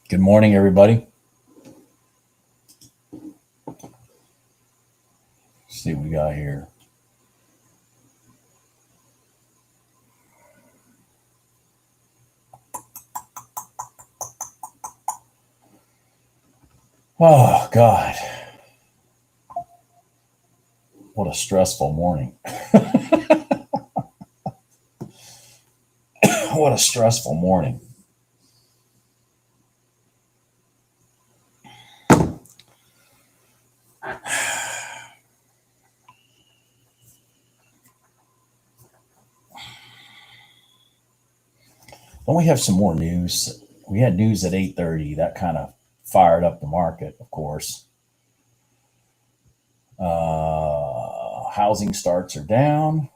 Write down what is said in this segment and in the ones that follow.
Good morning, everybody. Let's see what we got here. Oh, God. What a stressful morning. What a stressful morning. Don't we have some more news? We had news at 8:30. That kind of fired up the market, of course. Housing starts are down.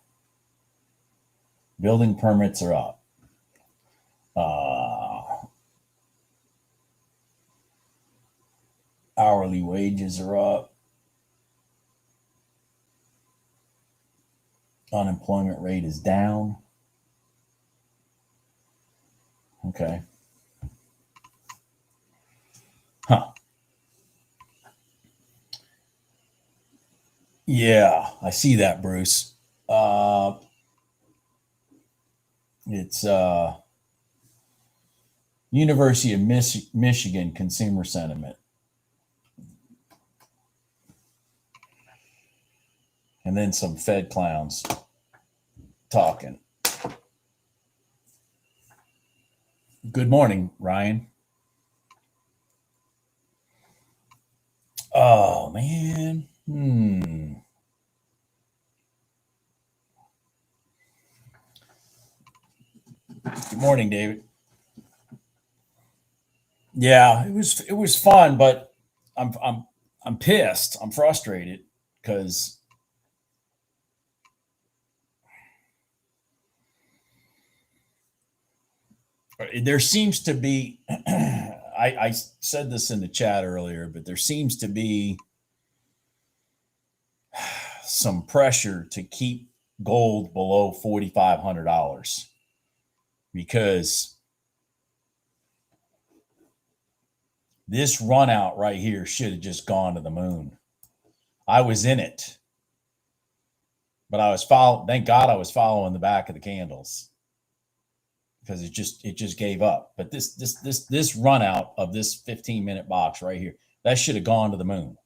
Building permits are up. Hourly wages are up. Unemployment rate is down. Okay. Huh. Yeah, I see that, Bruce. It's University of Michigan consumer sentiment. And then some Fed clowns talking. Good morning, Ryan. Oh, man. Good morning, David. Yeah, it was fun, but I'm pissed. I'm frustrated because there seems to be I said this in the chat earlier, but there seems to be some pressure to keep gold below $4,500 because this run out right here should have just gone to the moon. I was in it, but I was following. Thank God I was following the back of the candles because it just gave up. But this run out of this 15-minute box right here, that should have gone to the moon.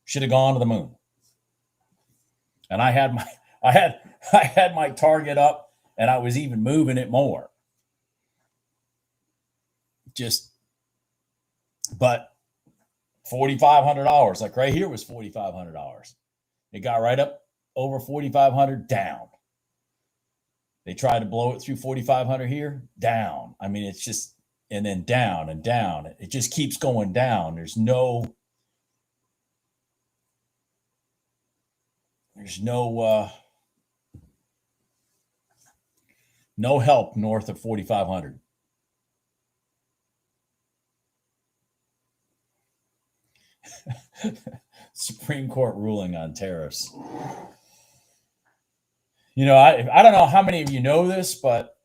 Should have gone to the moon. And I had my target up, and I was even moving it more. But $4,500, like right here was $4,500. It got right up over 4,500, down. They tried to blow it through 4,500 here, down. I mean, it's just, and then down and down. It just keeps going down. There's no help north of 4,500. Supreme Court ruling on tariffs. I don't know how many of you know this, but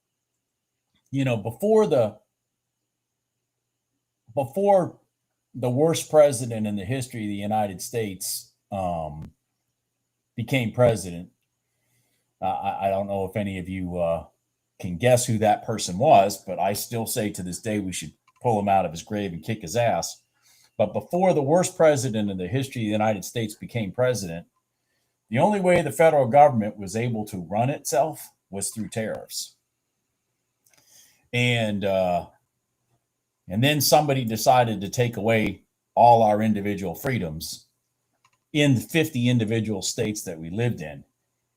before the worst president in the history of the United States became president, I don't know if any of you can guess who that person was, but I still say to this day we should pull him out of his grave and kick his ass. But before the worst president in the history of the United States became president, the only way the federal government was able to run itself was through tariffs. And then somebody decided to take away all our individual freedoms in the 50 individual states that we lived in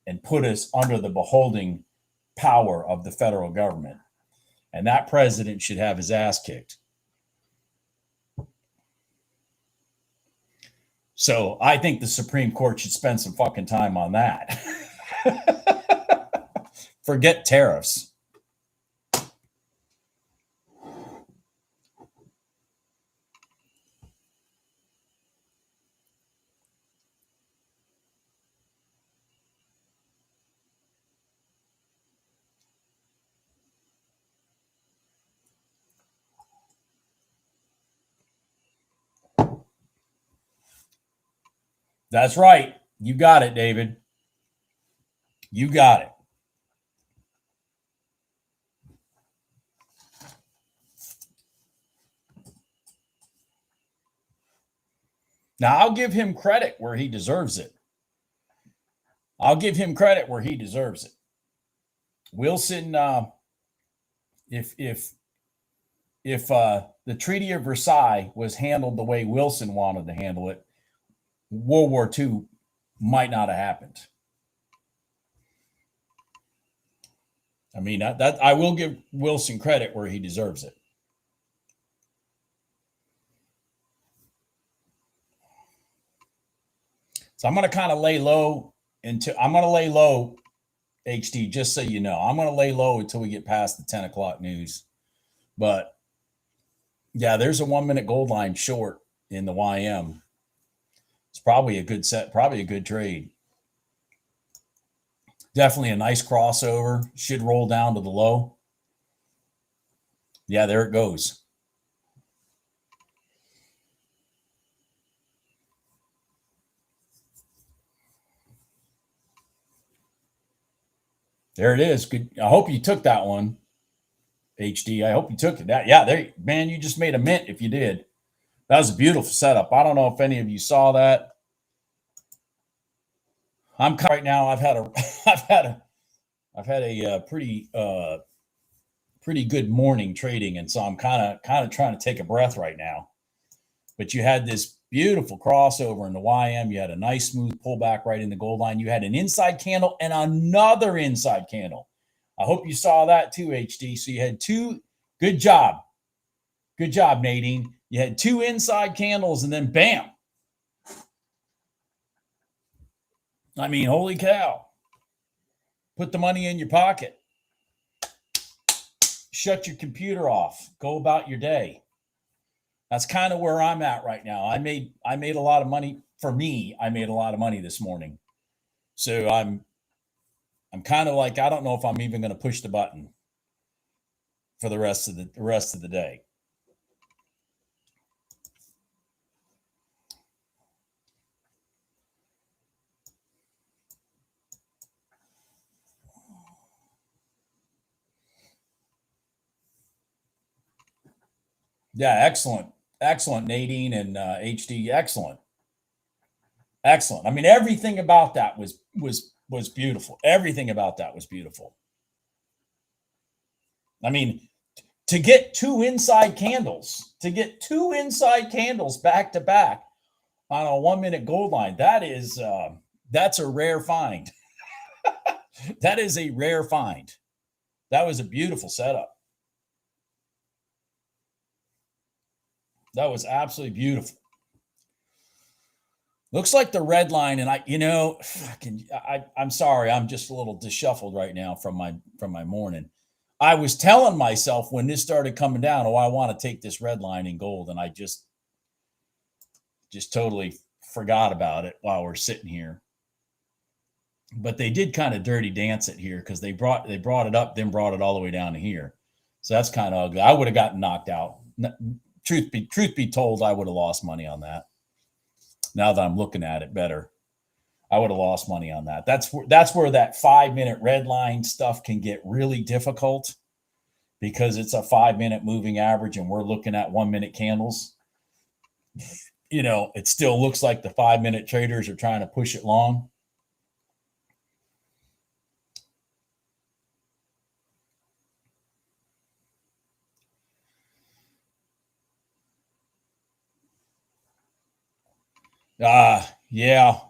and put us under the beholding power of the federal government. And that president should have his ass kicked. So I think the Supreme Court should spend some fucking time on that. Forget tariffs. That's right. You got it, David. You got it. Now, I'll give him credit where he deserves it. I'll give him credit where he deserves it. Wilson, if the Treaty of Versailles was handled the way Wilson wanted to handle it, World War II might not have happened. I mean, that I will give Wilson credit where he deserves it. So I'm going to kind of lay low HD, just so you know. I'm going to lay low until we get past the 10 o'clock news. But yeah, there's a 1 minute gold line short in the YM. It's probably a good set, probably a good trade. Definitely a nice crossover. Should roll down to the low. Yeah, there it goes. There it is. Good. I hope you took that one, HD. I hope you took it. Yeah, there, man, you just made a mint if you did. That was a beautiful setup. I don't know if any of you saw that. I'm right now. I've had a pretty good morning trading, and so I'm kind of trying to take a breath right now. But you had this beautiful crossover in the YM. You had a nice smooth pullback right in the gold line. You had an inside candle and another inside candle. I hope you saw that too, HD. So you had two. Good job. Good job, Nadine. You had two inside candles and then bam. I mean, holy cow. Put the money in your pocket. Shut your computer off. Go about your day. That's kind of where I'm at right now. I made a lot of money. For me, I made a lot of money this morning. So I'm kind of like, I don't know if I'm even going to push the button for the rest of the day. Yeah, excellent. Excellent, Nadine and HD. Excellent. Excellent. I mean, everything about that was beautiful. Everything about that was beautiful. I mean, to get two inside candles back to back on a 1 minute gold line, that's a rare find. That is a rare find. That was a beautiful setup. That was absolutely beautiful. Looks like the red line, and I'm sorry, I'm just a little disheveled right now from my morning. I was telling myself when this started coming down, I want to take this red line in gold, and I just totally forgot about it while we're sitting here. But they did kind of dirty dance it here because they brought it up, then brought it all the way down to here. So that's kind of ugly. I would have gotten knocked out. Truth be told, I would have lost money on that. Now that I'm looking at it better, I would have lost money on that. That's where that 5 minute red line stuff can get really difficult because it's a 5 minute moving average and we're looking at 1 minute candles. It still looks like the 5 minute traders are trying to push it long. Yeah.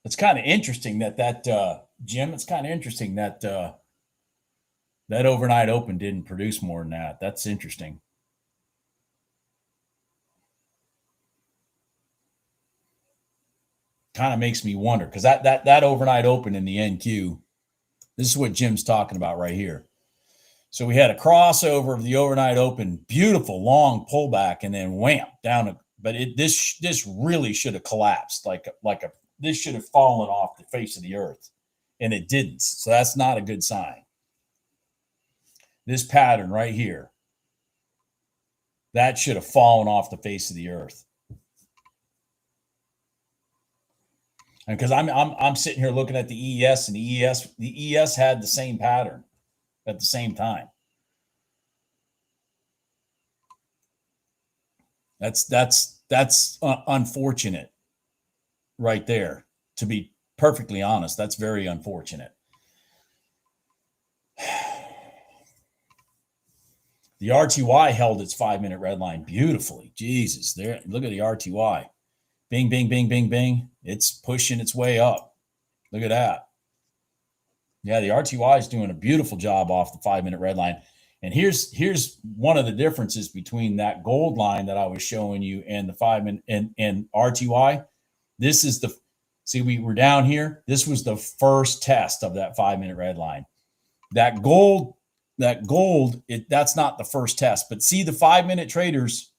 It's kind of interesting that Jim, it's kind of interesting that that overnight open didn't produce more than that. That's interesting. Kind of makes me wonder because that overnight open in the NQ, this is what Jim's talking about right here. So we had a crossover of the overnight open, beautiful long pullback, and then wham down. But this really should have collapsed this should have fallen off the face of the earth, and it didn't. So that's not a good sign. this pattern right here, that should have fallen off the face of the earth. And because I'm sitting here looking at the ES, and the ES had the same pattern at the same time. That's unfortunate right there. To be perfectly honest, that's very unfortunate. The RTY held its 5-minute red line beautifully. Jesus, there, look at the RTY. Bing, bing, bing, bing, bing. It's pushing its way up. Look at that. Yeah, the RTY is doing a beautiful job off the 5-minute red line. And here's one of the differences between that gold line that I was showing you and the 5-minute and RTY. This is the, see, we were down here. This was the first test of that 5-minute red line. That gold, that's not the first test. But see, the 5-minute traders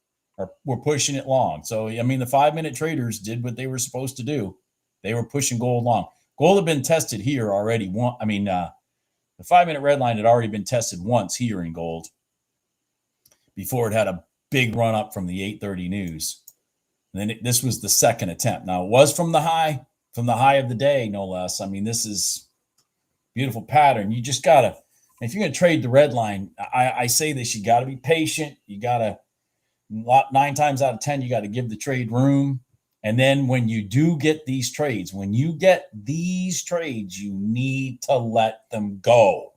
were pushing it long. So, I mean, the 5-minute traders did what they were supposed to do. They were pushing gold long. Gold had been tested here already. The 5-minute red line had already been tested once here in gold before it had a big run up from the 8:30 news. And then this was the second attempt. Now, it was from the high of the day, no less. I mean, this is beautiful pattern. You just got to, if you're going to trade the red line, I say this, you got to be patient. You got to, 9 times out of 10, you got to give the trade room. And then when you do get these trades, you need to let them go.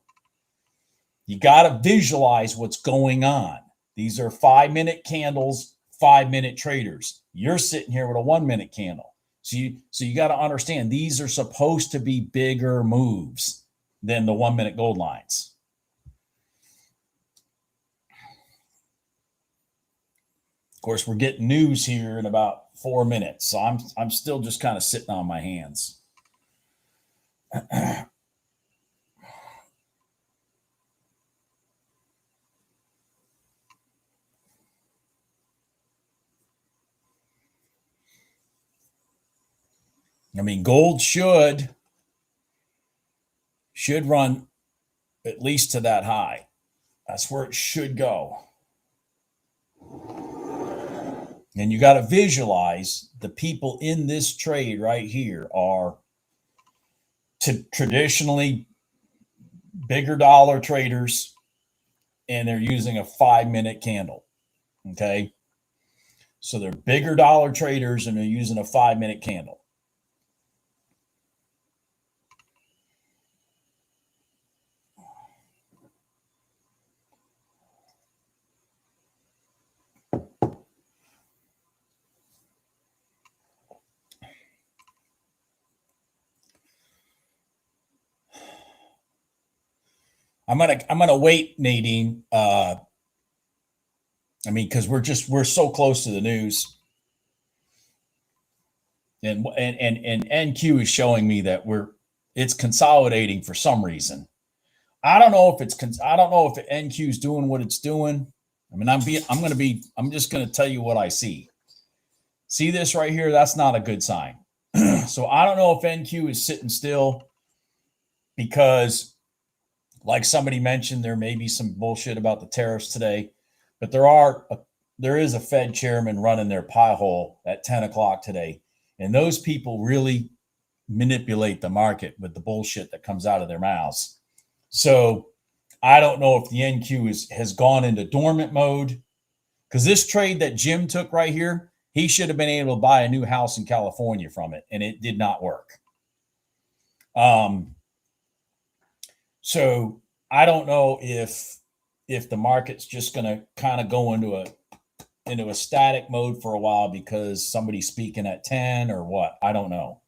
You got to visualize what's going on. These are 5-minute candles, 5-minute traders. You're sitting here with a 1-minute candle. So you got to understand these are supposed to be bigger moves than the 1-minute gold lines. Of course, we're getting news here in about 4 minutes. So I'm still just kind of sitting on my hands. I mean, gold should run at least to that high. That's where it should go. And you got to visualize the people in this trade right here are traditionally bigger dollar traders, and they're using a 5-minute candle. Okay. So they're bigger dollar traders and they're using a 5-minute candle. I'm gonna wait, Nadine. I mean, because we're so close to the news, and NQ is showing me that it's consolidating for some reason. I don't know if NQ is doing what it's doing. I mean, I'm just gonna tell you what I see. See this right here? That's not a good sign. So I don't know if NQ is sitting still because, like somebody mentioned, there may be some bullshit about the tariffs today, but there is a Fed chairman running their pie hole at 10 o'clock today. And those people really manipulate the market with the bullshit that comes out of their mouths. So I don't know if the NQ has gone into dormant mode, because this trade that Jim took right here, he should have been able to buy a new house in California from it, and it did not work. So I don't know if the market's just going to kind of go into a static mode for a while because somebody's speaking at 10 or what. I don't know.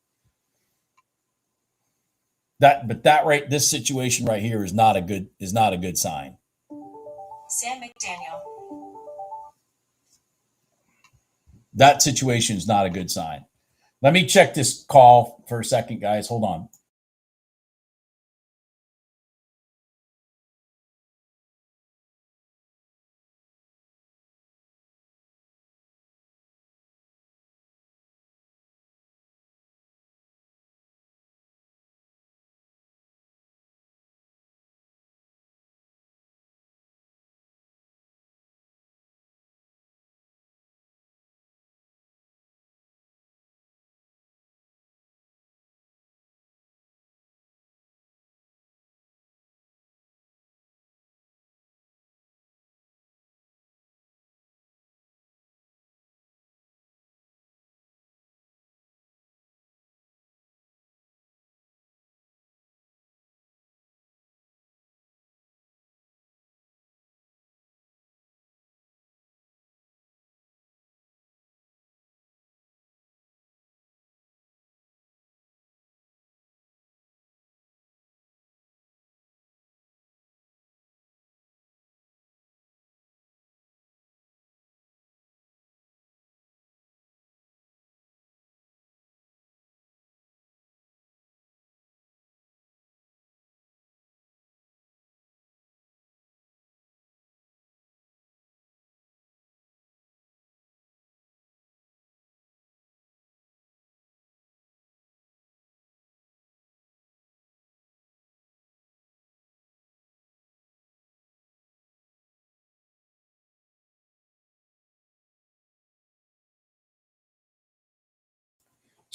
This situation right here is not a good sign. Sam McDaniel. That situation is not a good sign. Let me check this call for a second, guys. Hold on.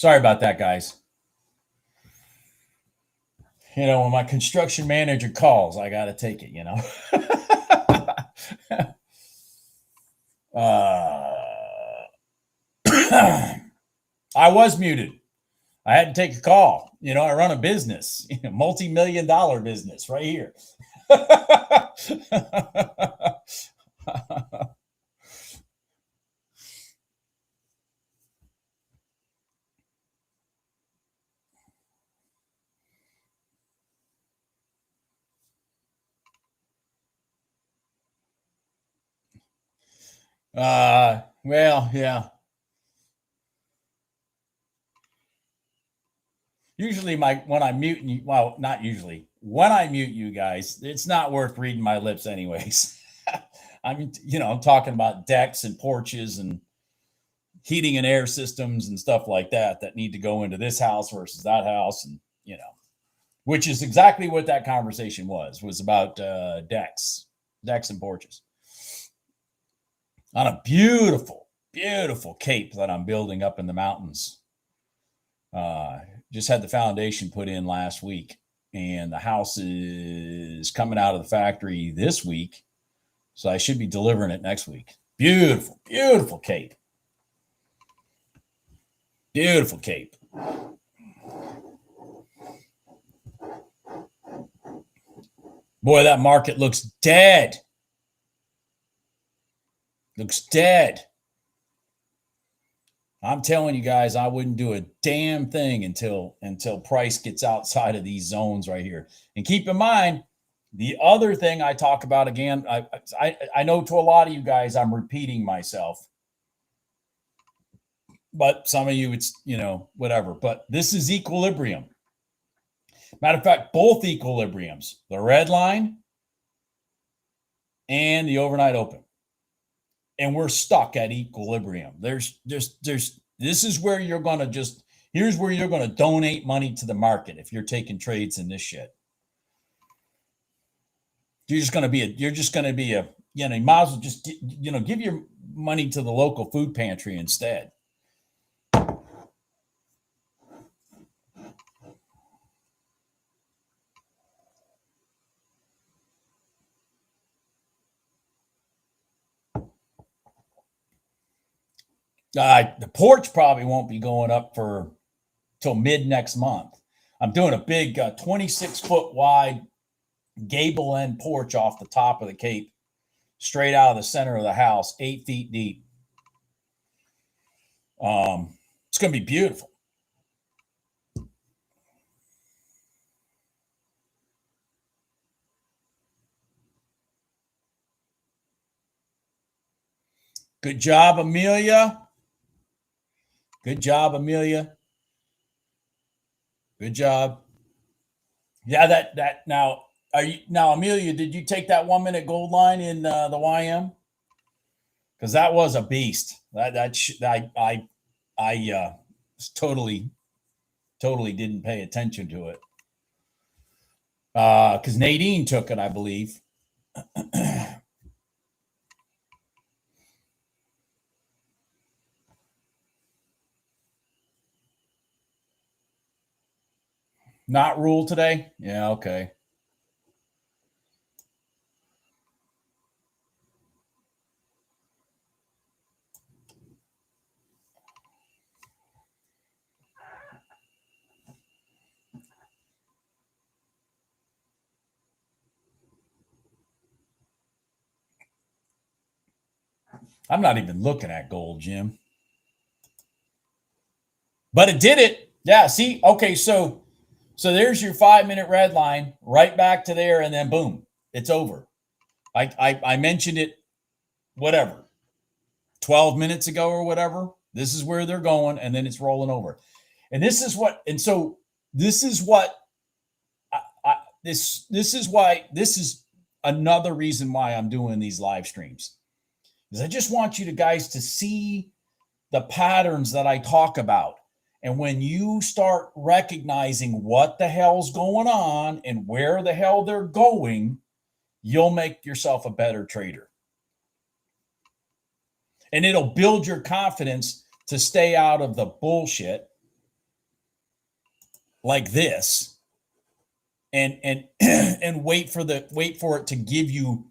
Sorry about that, guys. You know, when my construction manager calls, I got to take it, you know. I was muted. I had to take a call. You know, I run a business, multi-million-dollar business right here. Well, yeah. Usually when I'm muting you, well, not usually. When I mute you guys, it's not worth reading my lips anyways. I'm talking about decks and porches and heating and air systems and stuff like that need to go into this house versus that house, and which is exactly what that conversation was about decks and porches on a beautiful cape that I'm building up in the mountains. Just had the foundation put in last week, and the house is coming out of the factory this week, so I should be delivering it next week. Beautiful cape. Beautiful cape. Boy, that market looks dead. Looks dead. I'm telling you guys, I wouldn't do a damn thing until price gets outside of these zones right here. And keep in mind, the other thing I talk about again, I know to a lot of you guys, I'm repeating myself. But some of you, it's, whatever. But this is equilibrium. Matter of fact, both equilibriums, the red line and the overnight open. And we're stuck at equilibrium. This is where you're going to here's where you're going to donate money to the market if you're taking trades in this shit. You might as well just, give your money to the local food pantry instead. The porch probably won't be going up till mid next month. I'm doing a big 26-foot wide gable end porch off the top of the cape, straight out of the center of the house, 8 feet deep. It's going to be beautiful. Good job, Amelia. Good job, Amelia. Good job. Yeah, now Amelia, did you take that 1 minute gold line in the YM? Because that was a beast. I totally didn't pay attention to it. Because Nadine took it, I believe. Not ruled today? Yeah, okay. I'm not even looking at gold, Jim. But it did it. Yeah, see? Okay, so there's your 5 minute red line, right back to there, and then boom, it's over. I mentioned it, whatever, 12 minutes ago or whatever. This is where they're going, and then it's rolling over. And this is why this is another reason why I'm doing these live streams. Is I just want you guys to see the patterns that I talk about. And when you start recognizing what the hell's going on and where the hell they're going, you'll make yourself a better trader. And it'll build your confidence to stay out of the bullshit like this and and wait for it to give you,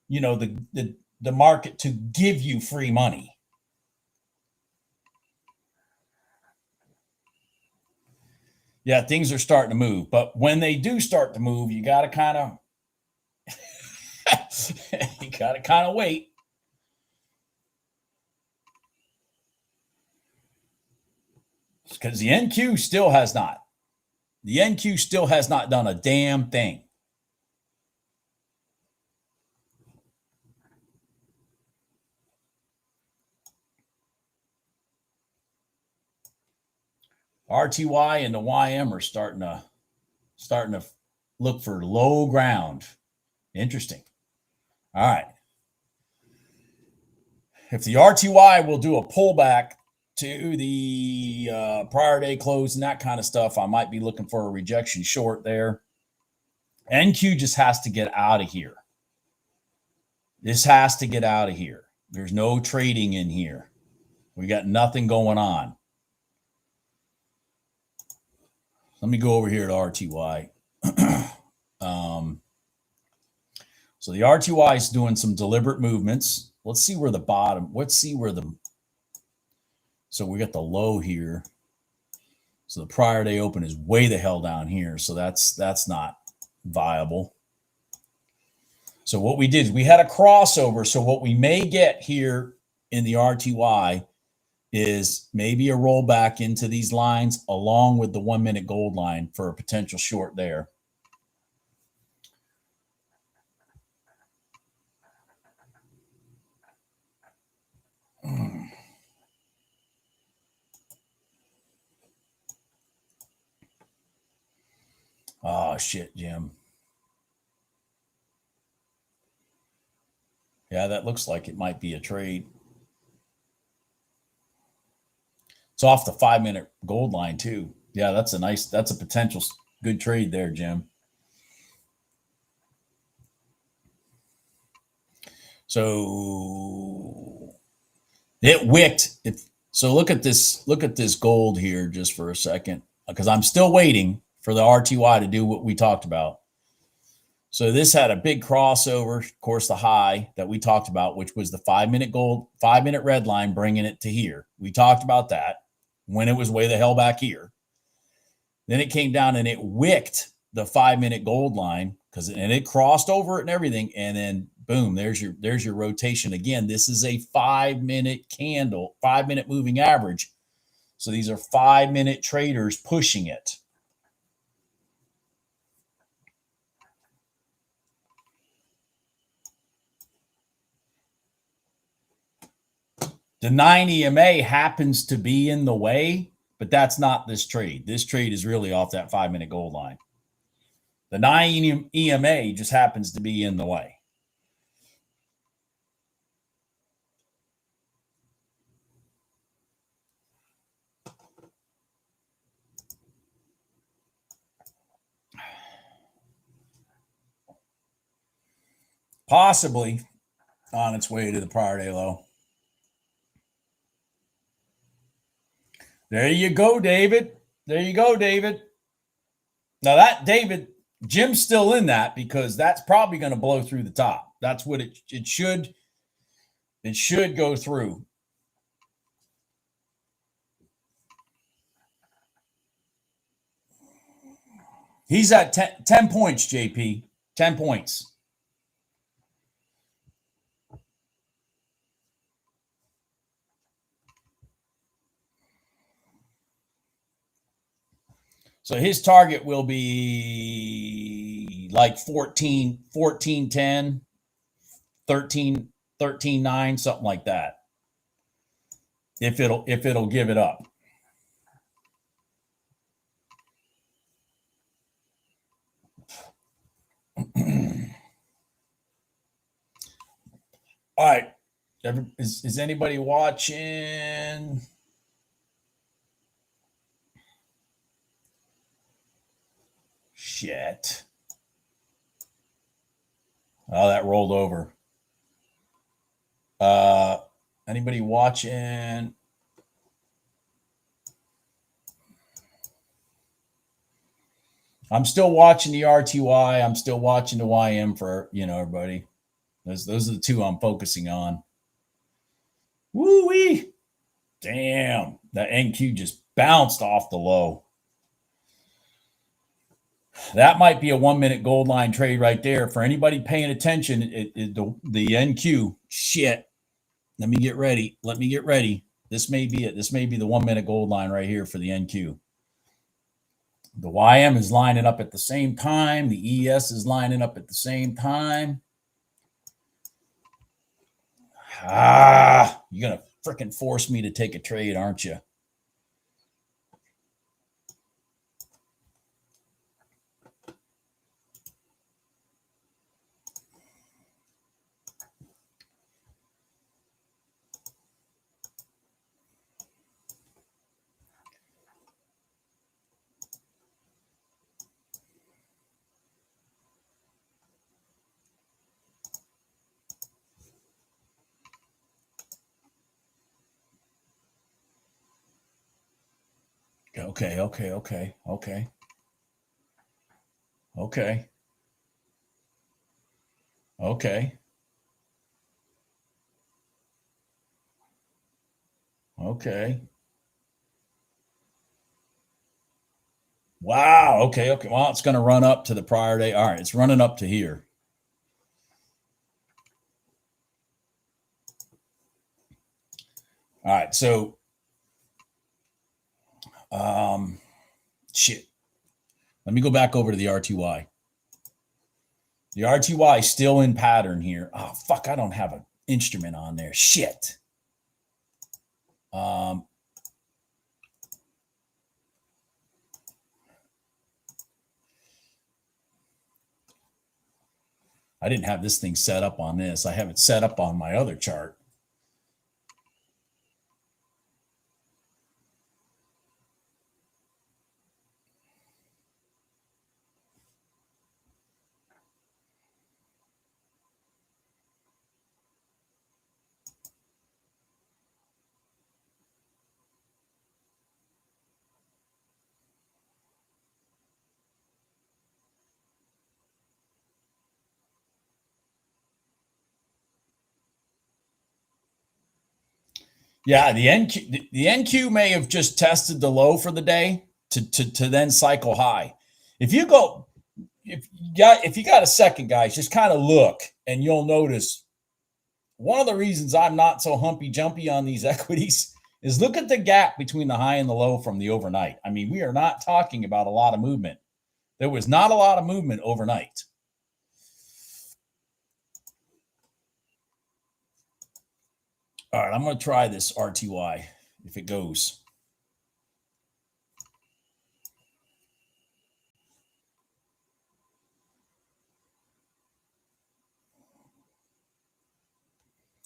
you know, the market to give you free money. Yeah, things are starting to move, but when they do start to move, you got to kind of wait. Because the NQ still has not. The NQ still has not done a damn thing. RTY and the YM are starting to look for low ground. Interesting. All right. If the RTY will do a pullback to the prior day close and that kind of stuff, I might be looking for a rejection short there. NQ just has to get out of here. This has to get out of here. There's no trading in here. We got nothing going on. Let me go over here to RTY. So the RTY is doing some deliberate movements. Let's see where the bottom, so we got the low here. So the prior day open is way the hell down here. So that's not viable. So what we did is we had a crossover. So what we may get here in the RTY is maybe a rollback into these lines along with the 1 minute gold line for a potential short there. Oh, shit, Jim. Yeah, that looks like it might be a trade. It's off the 5 minute gold line too. Yeah, that's a potential good trade there, Jim. So it wicked. So look at this gold here just for a second, because I'm still waiting for the RTY to do what we talked about. So this had a big crossover, of course, the high that we talked about, which was the 5 minute gold, 5 minute red line, bringing it to here. We talked about that when it was way the hell back here. Then it came down and it wicked the 5 minute gold line and it crossed over it and everything. And then boom, there's your rotation. Again, this is a 5 minute candle, 5 minute moving average. So these are 5 minute traders pushing it. The 9 EMA happens to be in the way, but that's not this trade. This trade is really off that 5 minute gold line. The 9 EMA just happens to be in the way. Possibly on its way to the prior day low. There you go, David. There you go, David. Now that, David, Jim's still in that because that's probably going to blow through the top. That's what it should go through. He's at 10 points, JP. 10 points. So his target will be like 14, 10, 13, 9, something like that. If it'll give it up. All right. Is anybody watching? Shit. Oh, that rolled over. Anybody watching? I'm still watching the RTY. I'm still watching the YM for, everybody. Those are the two I'm focusing on. Woo-wee. Damn. That NQ just bounced off the low. That might be a 1 minute gold line trade right there. For anybody paying attention, the NQ, shit. Let me get ready. This may be it. This may be the 1 minute gold line right here for the NQ. The YM is lining up at the same time. The ES is lining up at the same time. You're going to freaking force me to take a trade, aren't you? Okay. Wow. Okay. Well, it's going to run up to the prior day. All right. It's running up to here. All right. So, shit. Let me go back over to the RTY. The RTY is still in pattern here. Oh, fuck. I don't have an instrument on there. Shit. I didn't have this thing set up on this. I have it set up on my other chart. Yeah, the NQ may have just tested the low for the day to then cycle high. If you got a second, guys, just kind of look and you'll notice one of the reasons I'm not so humpy jumpy on these equities is look at the gap between the high and the low from the overnight. I mean, we are not talking about a lot of movement. There was not a lot of movement overnight. All right, I'm going to try this RTY if it goes.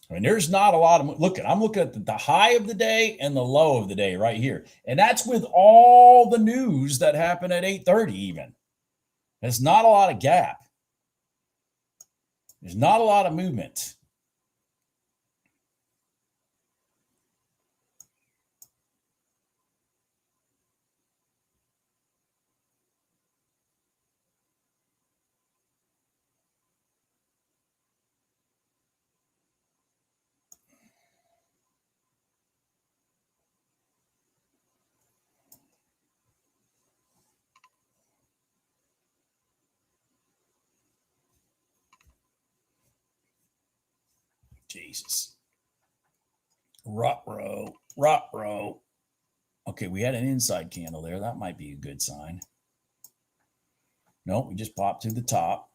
I mean, there's not a lot of I'm looking at the high of the day and the low of the day right here. And that's with all the news that happened at 8:30 even. There's not a lot of gap. There's not a lot of movement. Jesus. Rut row. Okay, we had an inside candle there. That might be a good sign. Nope, we just popped to the top.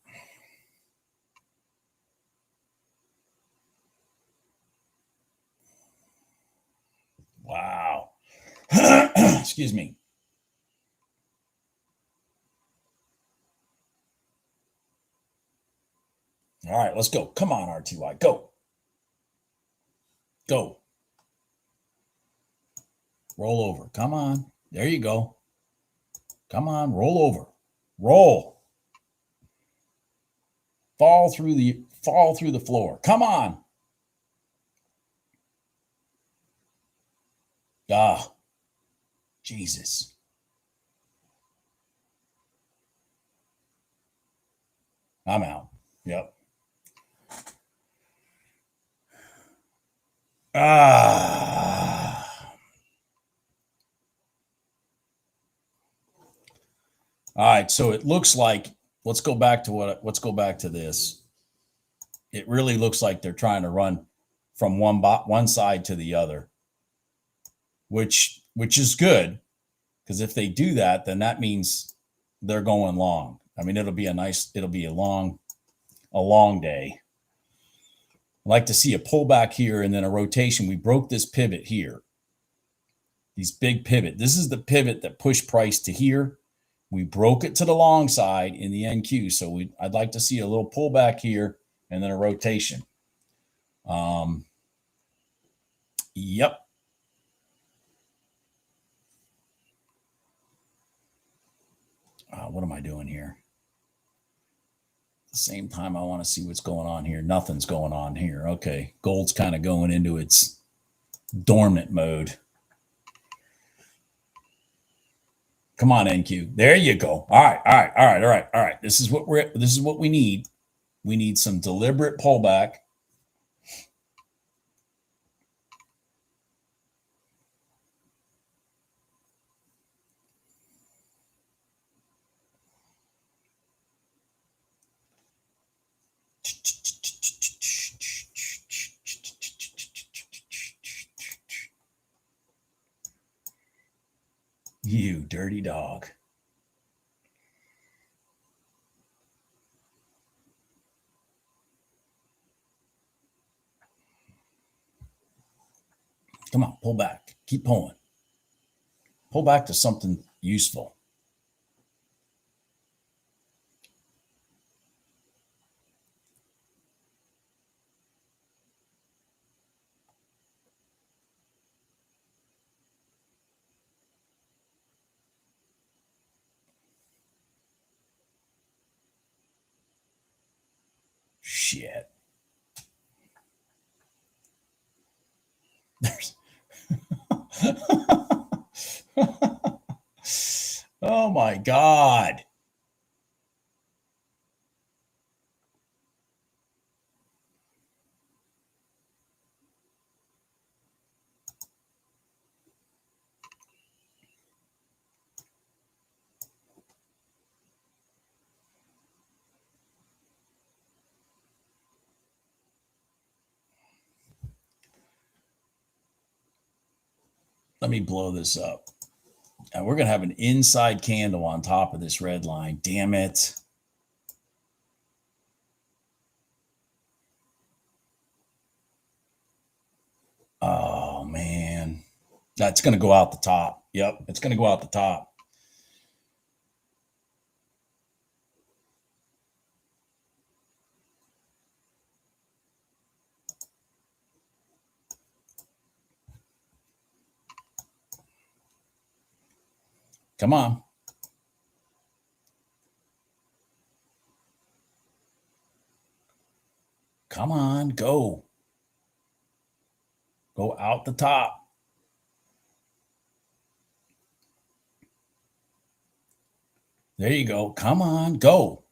Wow. Excuse me. All right, let's go. Come on, RTY. Go. Go. Roll over. Come on. There you go. Come on, roll over. Roll. Fall through the floor. Come on. Jesus. I'm out. Yep. All right. So it looks like, let's go back to this. It really looks like they're trying to run from one side to the other, which is good, because if they do that, then that means they're going long. I mean, it'll be a long day. I'd like to see a pullback here and then a rotation. We broke this pivot here. These big pivot. This is the pivot that pushed price to here. We broke it to the long side in the NQ. So I'd like to see a little pullback here and then a rotation. Yep. What am I doing here? At the same time, I want to see what's going on here. Nothing's going on here. Okay. Gold's kind of going into its dormant mode. Come on, NQ. There you go. All right. This is what we need. We need some deliberate pullback. You dirty dog. Come on, pull back. Keep pulling. Pull back to something useful. Shit. Oh my God. Let me blow this up. And we're going to have an inside candle on top of this red line. Damn it. Oh, man. That's going to go out the top. Yep, it's going to go out the top. Come on. Come on, go. Go out the top. There you go. Come on, go.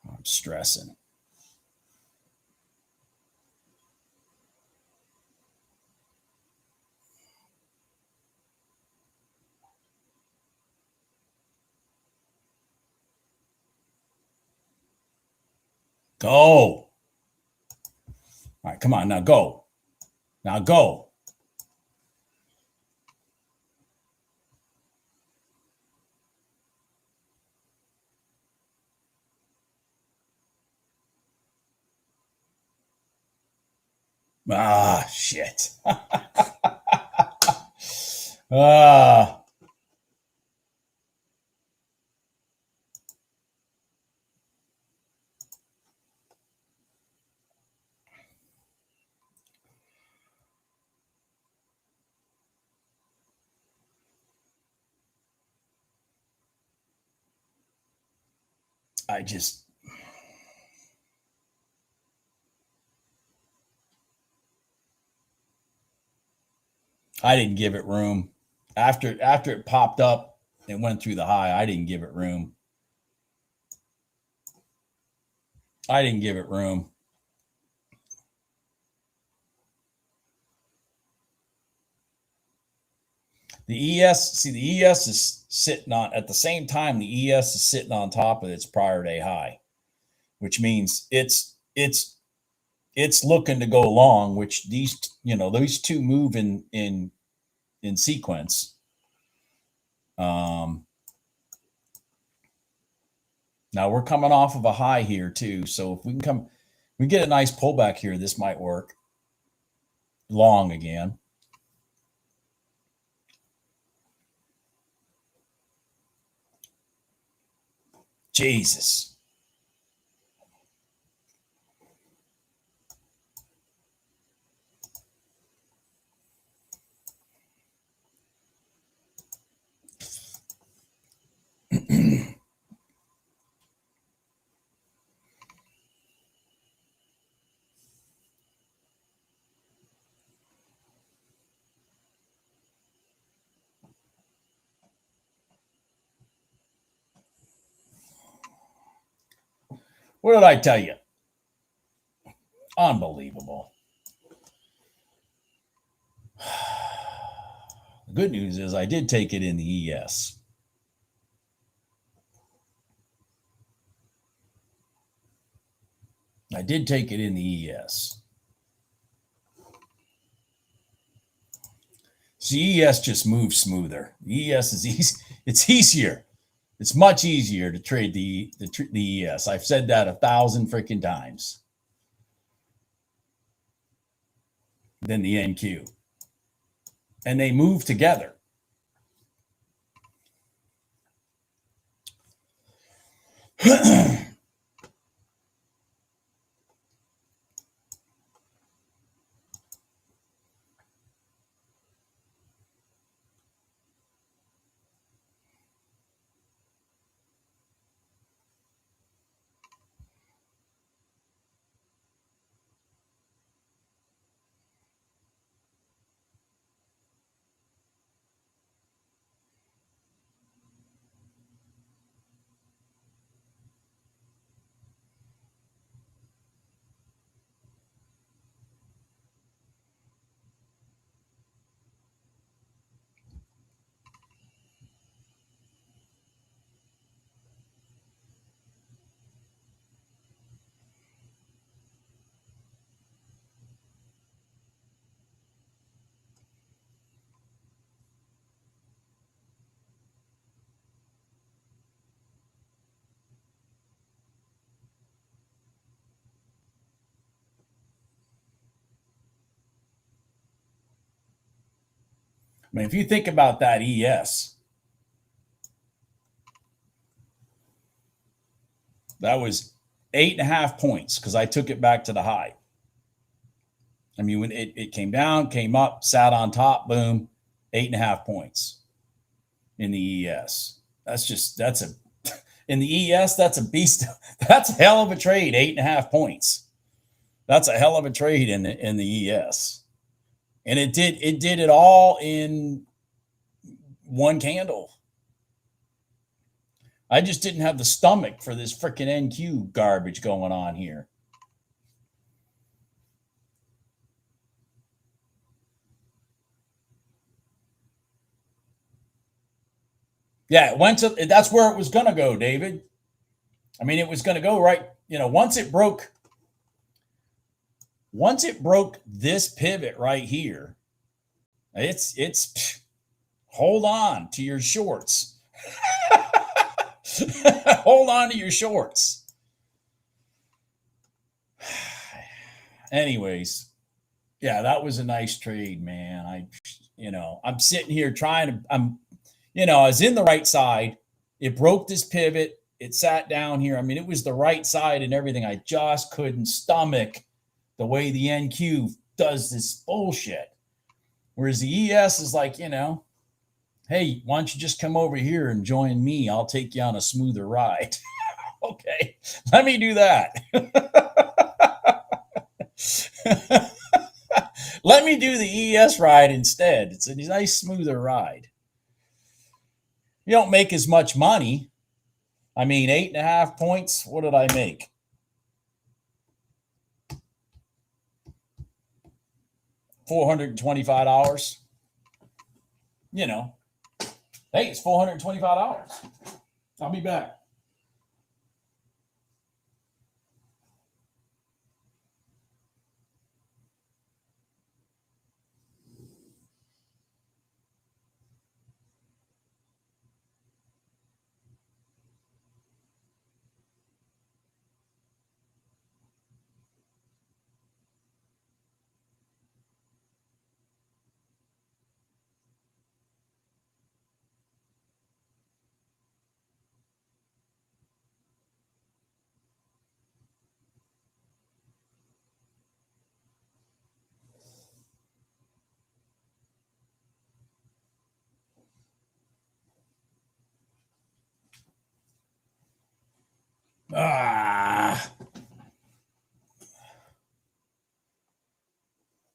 I'm stressing. Go. All right, come on, now go. Now go. Ah, shit. I didn't give it room. After it popped up, It went through the high. I didn't give it room. I didn't give it room. The ES, see, the ES is sitting on, at the same time, the ES is sitting on top of its prior day high, which means it's looking to go long, which these, these two move in sequence. Now we're coming off of a high here too. So if we get a nice pullback here, this might work long again. Jesus. What did I tell you? Unbelievable. The good news is I did take it in the ES. I did take it in the ES. See, ES just moves smoother. The ES is easy. It's easier. It's much easier to trade the ES. I've said that 1,000 freaking times than the NQ. And they move together. I mean, if you think about that ES, that was 8.5 points because I took it back to the high. I mean, when it came down, came up, sat on top, boom, 8.5 points in the ES. In the ES, that's a beast. That's a hell of a trade, 8.5 points. That's a hell of a trade in the ES. And it did it all in one candle. I just didn't have the stomach for this freaking NQ garbage going on here. Yeah, it went to, that's where it was going to go, David. I mean, it was going to go right, once it broke this pivot right here, it's hold on to your shorts. Hold on to your shorts. Anyways, yeah, that was a nice trade, man. I'm sitting here I was in the right side. It broke this pivot. It sat down here. I mean, it was the right side and everything. I just couldn't stomach the way the NQ does this bullshit. Whereas the ES is like, hey, why don't you just come over here and join me? I'll take you on a smoother ride. Okay, let me do that. Let me do the ES ride instead. It's a nice, smoother ride. You don't make as much money. I mean, 8.5 points. What did I make? $425. You know, hey, it's $425. I'll be back.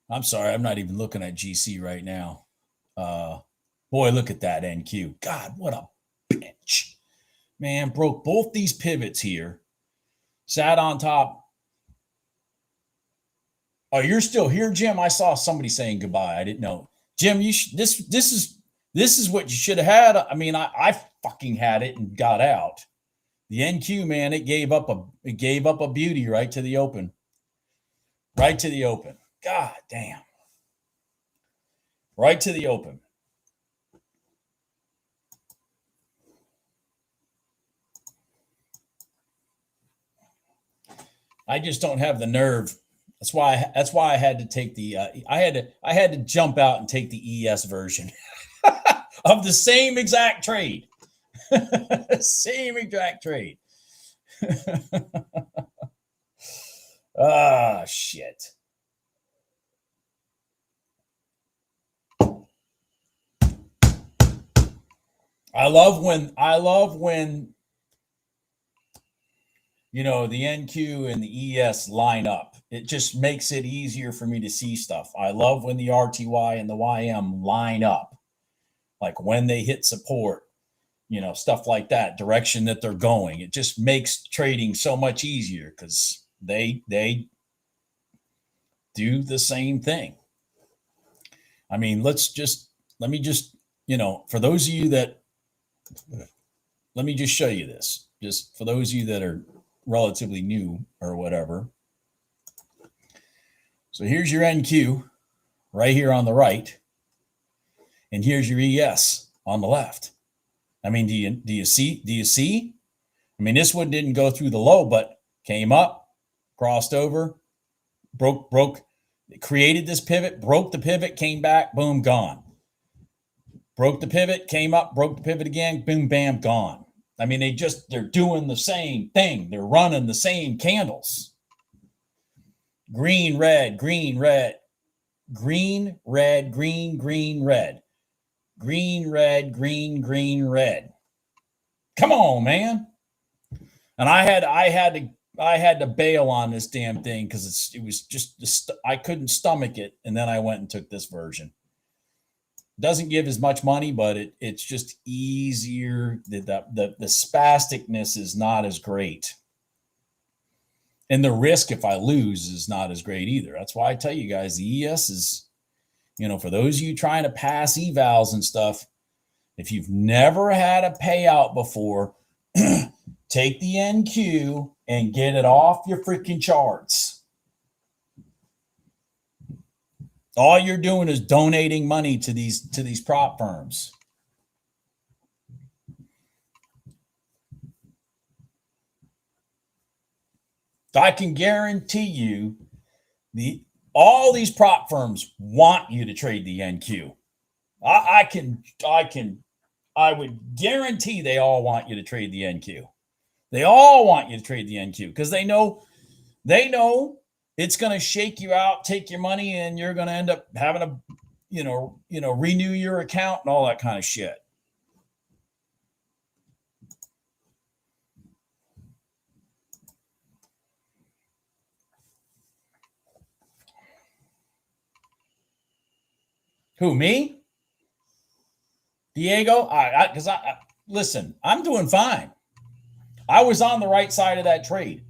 I'm sorry. I'm not even looking at GC right now. Boy, look at that NQ. God, what a bitch. Man, broke both these pivots here. Sat on top. Oh, you're still here, Jim? I saw somebody saying goodbye. I didn't know. Jim, this is what you should have had. I mean, I fucking had it and got out. The NQ, man, it gave up a beauty right to the open. Right to the open. God damn. Right to the open. I just don't have the nerve. That's why I had to take the I had to jump out and take the ES version of the same exact trade. Same exact trade. Ah, shit. I love when you know the NQ and the ES line up. It just makes it easier for me to see stuff. I love when the RTY and the YM line up. Like when they hit support, you know, stuff like that, direction that they're going. It just makes trading so much easier because they do the same thing. I mean, let me just, you know, for those of you that, let me just show you this. Just for those of you that are relatively new or whatever. So here's your NQ right here on the right. And here's your ES on the left. I mean, do you see? I mean, this one didn't go through the low, but came up, crossed over, broke, created this pivot, broke the pivot, came back, boom, gone. Broke the pivot, came up, broke the pivot again, boom, bam, gone. I mean, they're doing the same thing. They're running the same candles. Green, red, green, red, green, red, green, green, red, green, red, green, green, red. Come on, man. And I had to bail on this damn thing because it was just I couldn't stomach it, and then I went and took this version. Doesn't give as much money, but it's just easier. The spasticness is not as great, and the risk if I lose is not as great either. That's why I tell you guys the ES is, you know, for those of you trying to pass evals and stuff, if you've never had a payout before, take the NQ and get it off your freaking charts. All you're doing is donating money to these prop firms. I can guarantee you all these prop firms want you to trade the NQ. I would guarantee they all want you to trade the NQ. They all want you to trade the NQ because they know it's going to shake you out, take your money, and you're going to end up having to, you know, renew your account and all that kind of shit. Who, me? Diego? Because listen, I'm doing fine. I was on the right side of that trade.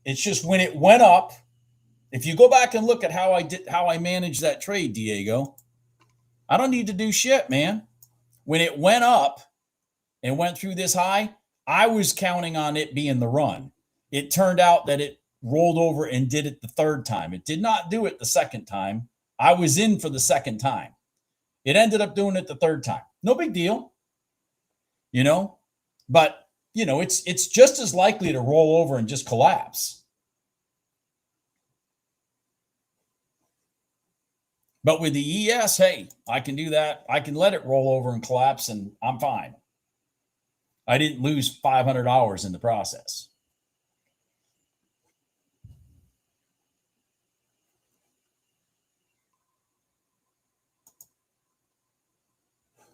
It's just when it went up, if you go back and look at how I managed that trade, Diego, I don't need to do shit, man. When it went up and went through this high, I was counting on it being the run. It turned out that it rolled over and did it the third time. It did not do it the second time. I was in for the second time. It ended up doing it the third time. No big deal, but it's just as likely to roll over and just collapse. But with the ES, hey, I can do that. I can let it roll over and collapse, and I'm fine. I didn't lose $500 in the process.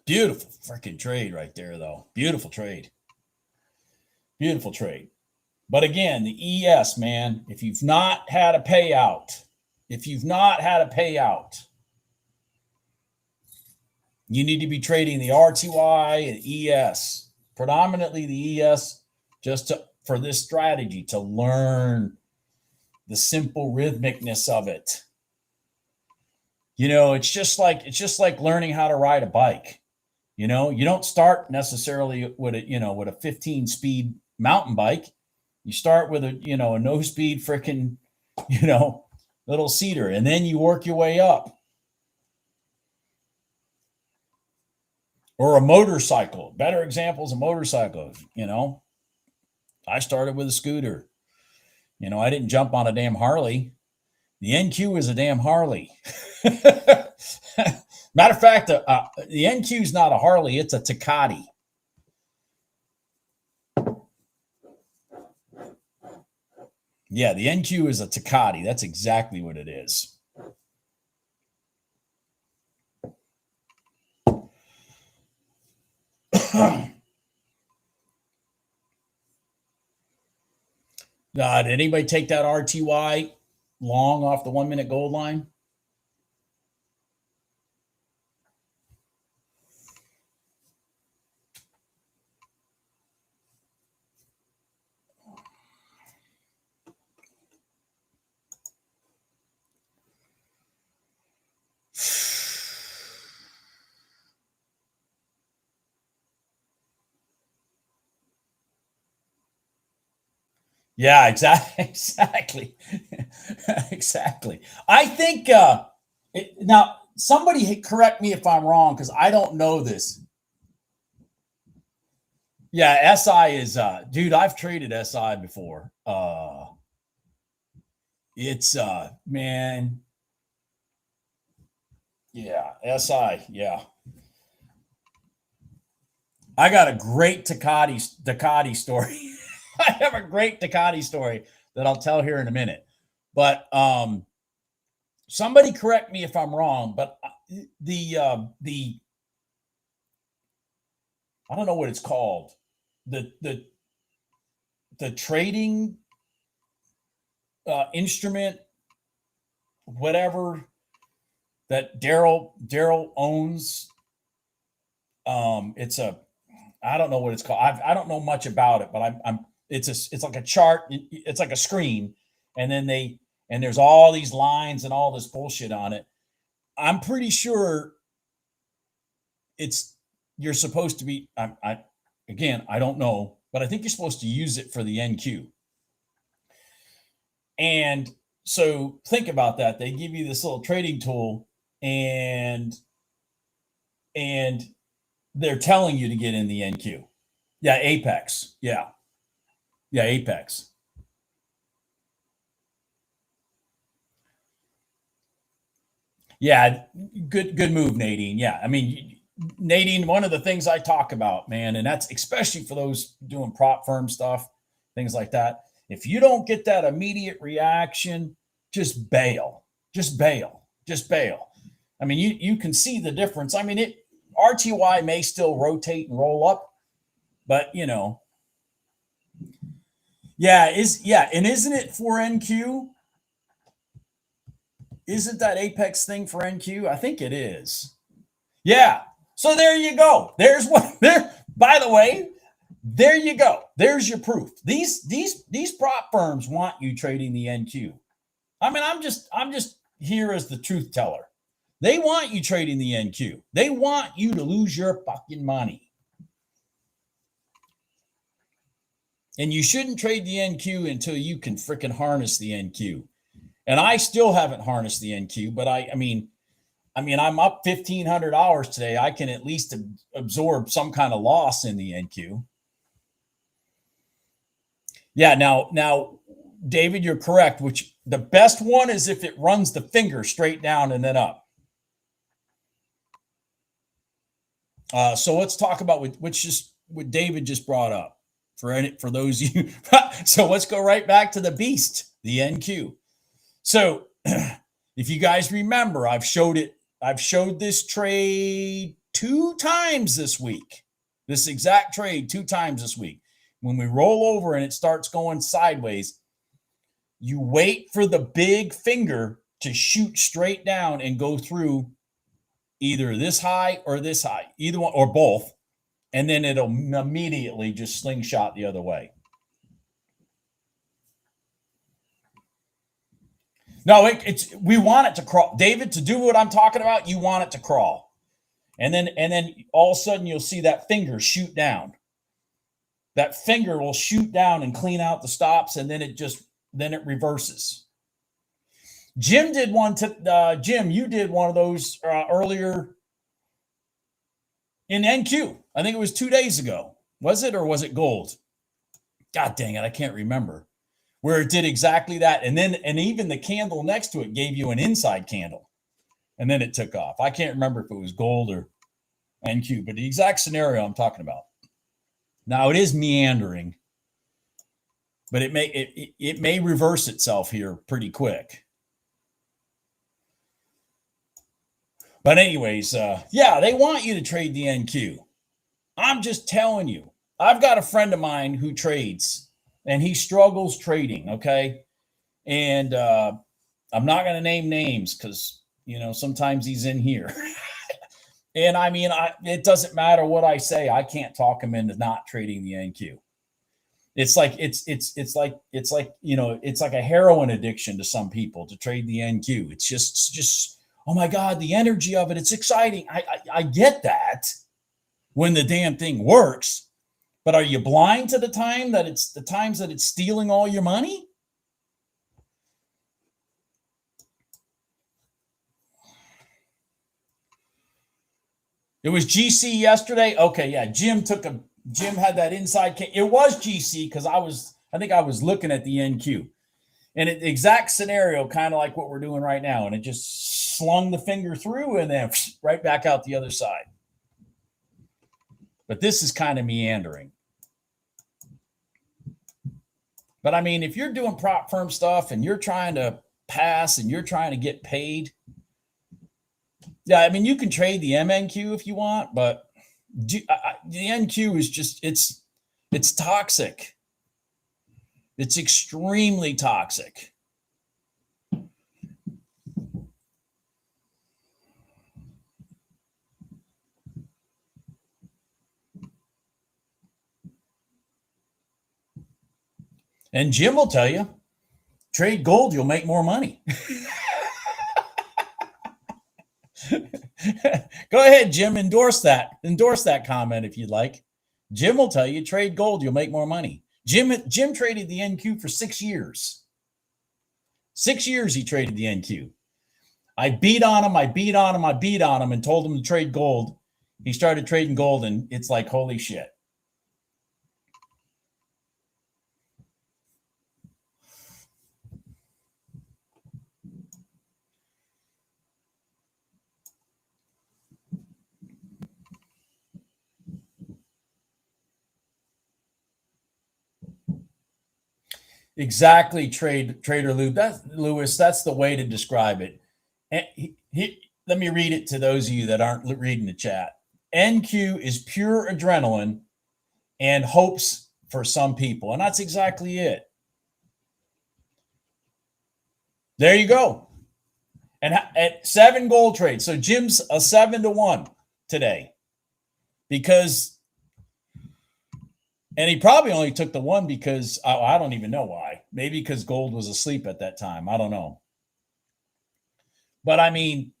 Beautiful freaking trade right there, though. Beautiful trade. Beautiful trade. But again, the ES, man, if you've not had a payout, you need to be trading the RTY and ES, predominantly the ES, just for this strategy to learn the simple rhythmicness of it. It's just like learning how to ride a bike. You don't start necessarily with a 15-speed mountain bike. You start with a no-speed freaking, little cedar, and then you work your way up. Or a motorcycle. Better examples of motorcycles, I started with a scooter. I didn't jump on a damn Harley. The NQ is a damn Harley. Matter of fact, the NQ is not a Harley, it's a Takati. Yeah, the NQ is a Takati. That's exactly what it is. Did anybody take that RTY long off the 1 minute gold line? Yeah, exactly. Exactly. I think now somebody correct me if I'm wrong, because I don't know this. Yeah, SI is dude, I've traded SI before. It's man. Yeah, SI, yeah. I got a great Ducati story. I have a great Ducati story that I'll tell here in a minute. But somebody correct me if I'm wrong, but the I don't know what it's called. The trading instrument, whatever, that Daryl owns. It's a, I don't know what it's called. I don't know much about it, but it's like a chart. It's like a screen, and then there's all these lines and all this bullshit on it. I'm pretty sure you're supposed to be. Again, I don't know, but I think you're supposed to use it for the NQ. And so think about that. They give you this little trading tool, and they're telling you to get in the NQ. Yeah, Apex. Yeah, Apex. Yeah, good move, Nadine. Yeah, I mean, Nadine, one of the things I talk about, man, and that's especially for those doing prop firm stuff, things like that. If you don't get that immediate reaction, just bail. Just bail. I mean, you can see the difference. I mean, RTY may still rotate and roll up, but yeah, and isn't it for NQ? Isn't that Apex thing for NQ? I think it is. Yeah. So there you go. There's By the way, there you go. There's your proof. These prop firms want you trading the NQ. I mean, I'm just here as the truth teller. They want you trading the NQ. They want you to lose your fucking money. And you shouldn't trade the NQ until you can freaking harness the NQ. And I still haven't harnessed the NQ, but I mean, I'm up $1,500 today. I can at least absorb some kind of loss in the NQ. Yeah, now, David, you're correct. Which the best one is if it runs the finger straight down and then up. So let's talk about what David just brought up for those of you. So let's go right back to the beast, the NQ. So if you guys remember, I've showed this trade 2 times this week. This exact trade 2 times this week. When we roll over and it starts going sideways, you wait for the big finger to shoot straight down and go through either this high or this high, either one or both, and then it'll immediately just slingshot the other way. No, we want it to crawl. David, to do what I'm talking about, you want it to crawl. And then all of a sudden you'll see that finger shoot down. That finger will shoot down and clean out the stops, and then it reverses. Jim did one. Jim, you did one of those earlier in NQ. I think it was 2 days ago. Was it, or was it gold? God dang it, I can't remember. Where it did exactly that, and even the candle next to it gave you an inside candle, and then it took off. I can't remember if it was gold or NQ, but the exact scenario I'm talking about. Now it is meandering, but it may reverse itself here pretty quick. But anyways, yeah, they want you to trade the NQ. I'm just telling you. I've got a friend of mine who trades, and he struggles trading, okay? And I'm not going to name names because, sometimes he's in here. And I mean, it doesn't matter what I say. I can't talk him into not trading the NQ. It's like it's like a heroin addiction to some people to trade the NQ. It's just oh my God, the energy of it. It's exciting. I get that when the damn thing works, but are you blind to the times that it's stealing all your money? It was GC yesterday. Okay, yeah. Jim had that inside. It was GC because I think I was looking at the NQ, and exact scenario, kind of like what we're doing right now, and it just slung the finger through and then right back out the other side. But this is kind of meandering. But I mean, if you're doing prop firm stuff and you're trying to pass and you're trying to get paid, yeah, I mean, you can trade the MNQ if you want, but the NQ is just, it's toxic. It's extremely toxic. And Jim will tell you, trade gold, you'll make more money. Go ahead, Jim, endorse that comment if you'd like. Jim will tell you, trade gold, you'll make more money. Jim traded the NQ for 6 years. 6 years he traded the NQ. I beat on him, and told him to trade gold. He started trading gold, and it's like, holy shit. Exactly, Trader Lewis. That's the way to describe it. And let me read it to those of you that aren't reading the chat. NQ is pure adrenaline and hopes for some people, and that's exactly it. There you go. And at 7 gold trades, so Jim's a 7-1 today because And he probably only took the one because I don't even know why. Maybe because gold was asleep at that time. I don't know. But I mean,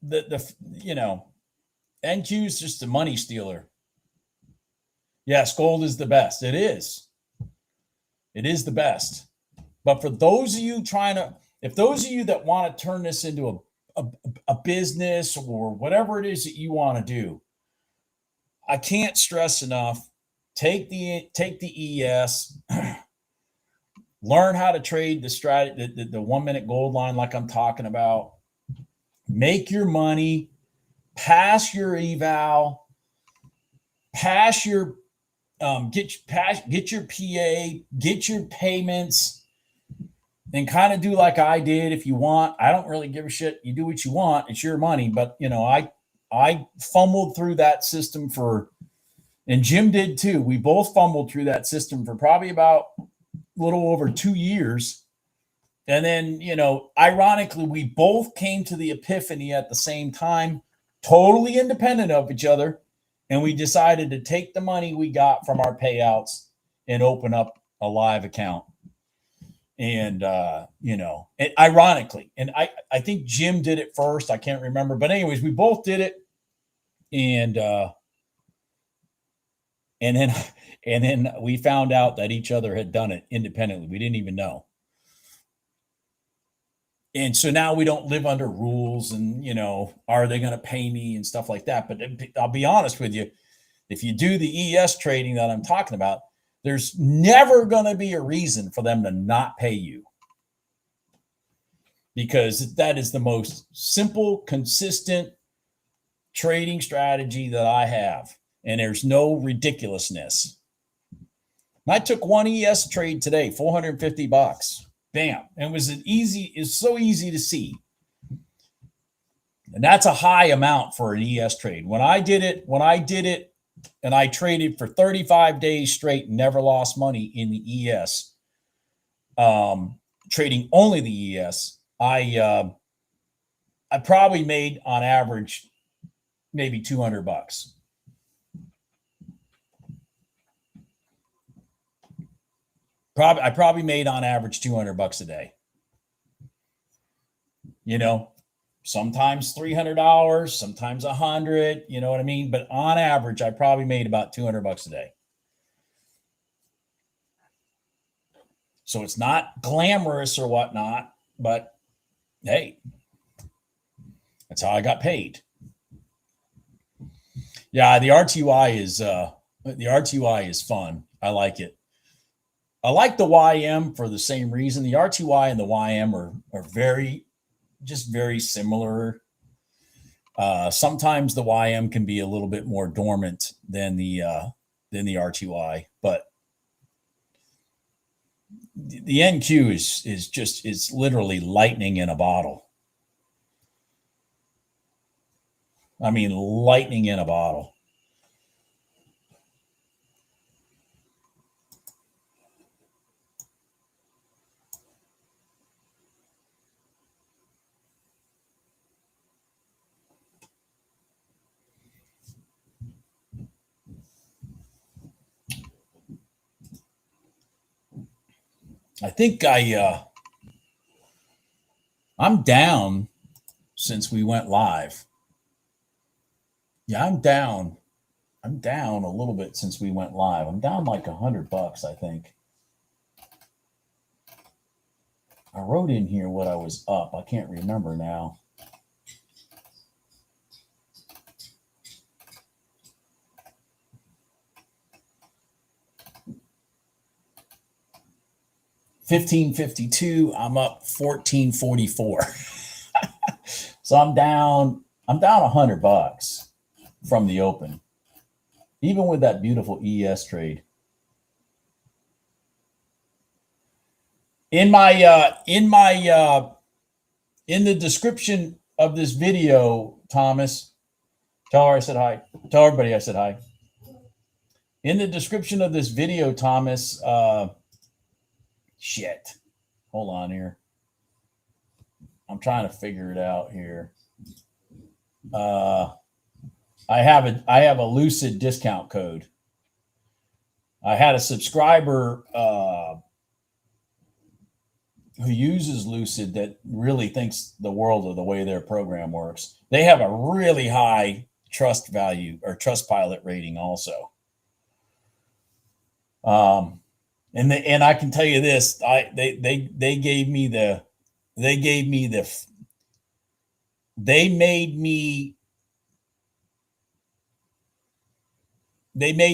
NQ is just a money stealer. Yes, gold is the best. It is. It is the best. But for those of you if those of you that want to turn this into a business or whatever it is that you want to do, I can't stress enough. Take the ES, learn how to trade the strategy, the 1 minute gold line, like I'm talking about. Make your money, pass your eval, pass your get your PA, get your payments, and kind of do like I did. If you want, I don't really give a shit. You do what you want. It's your money. But I fumbled through that system and Jim did too. We both fumbled through that system for probably about a little over 2 years. And then, ironically, we both came to the epiphany at the same time, totally independent of each other. And we decided to take the money we got from our payouts and open up a live account. And, ironically, and I think Jim did it first. I can't remember. But anyways, we both did it. And then we found out that each other had done it independently. We didn't even know. And so now we don't live under rules and, are they going to pay me and stuff like that? But I'll be honest with you. If you do the ES trading that I'm talking about, there's never going to be a reason for them to not pay you. Because that is the most simple, consistent trading strategy that I have. And there's no ridiculousness. I took one ES trade today, $450. Bam. And it's so easy to see. And that's a high amount for an ES trade. When I did it and I traded for 35 days straight and never lost money in the ES, trading only the ES, I probably made on average maybe $200. I probably made on average $200 a day. Sometimes $300, sometimes $100, you know what I mean? But on average, I probably made about $200 a day. So it's not glamorous or whatnot, but hey, that's how I got paid. Yeah, the RTY is fun. I like it. I like the YM for the same reason. The RTY and the YM are very similar. Sometimes the YM can be a little bit more dormant than the RTY, but the NQ is literally lightning in a bottle. I mean, lightning in a bottle. I think I'm down since we went live. Yeah, I'm down a little bit since we went live. I'm down like $100, I think. I wrote in here what I was up. I can't remember now. $15.52. I'm up $14.44. So I'm down $100 from the open, even with that beautiful ES trade. In the description of this video, Thomas, tell her I said hi. Tell everybody I said hi. In the description of this video, Thomas, shit. Hold on here. I'm trying to figure it out here. I have a Lucid discount code. I had a subscriber who uses Lucid that really thinks the world of the way their program works. They have a really high trust value or trust pilot rating also. And I can tell you this, they made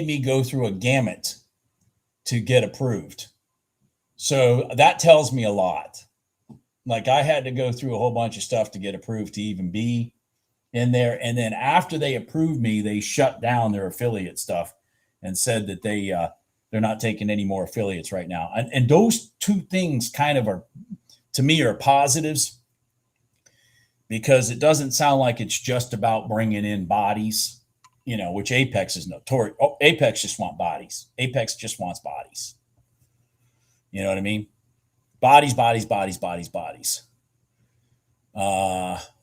me go through a gamut to get approved. So that tells me a lot. Like I had to go through a whole bunch of stuff to get approved to even be in there. And then after they approved me, they shut down their affiliate stuff and said that they're not taking any more affiliates right now. And those two things kind of are, to me, are positives, because it doesn't sound like it's just about bringing in bodies, which Apex is notorious. Oh, Apex just want bodies. Apex just wants bodies. You know what I mean? Bodies.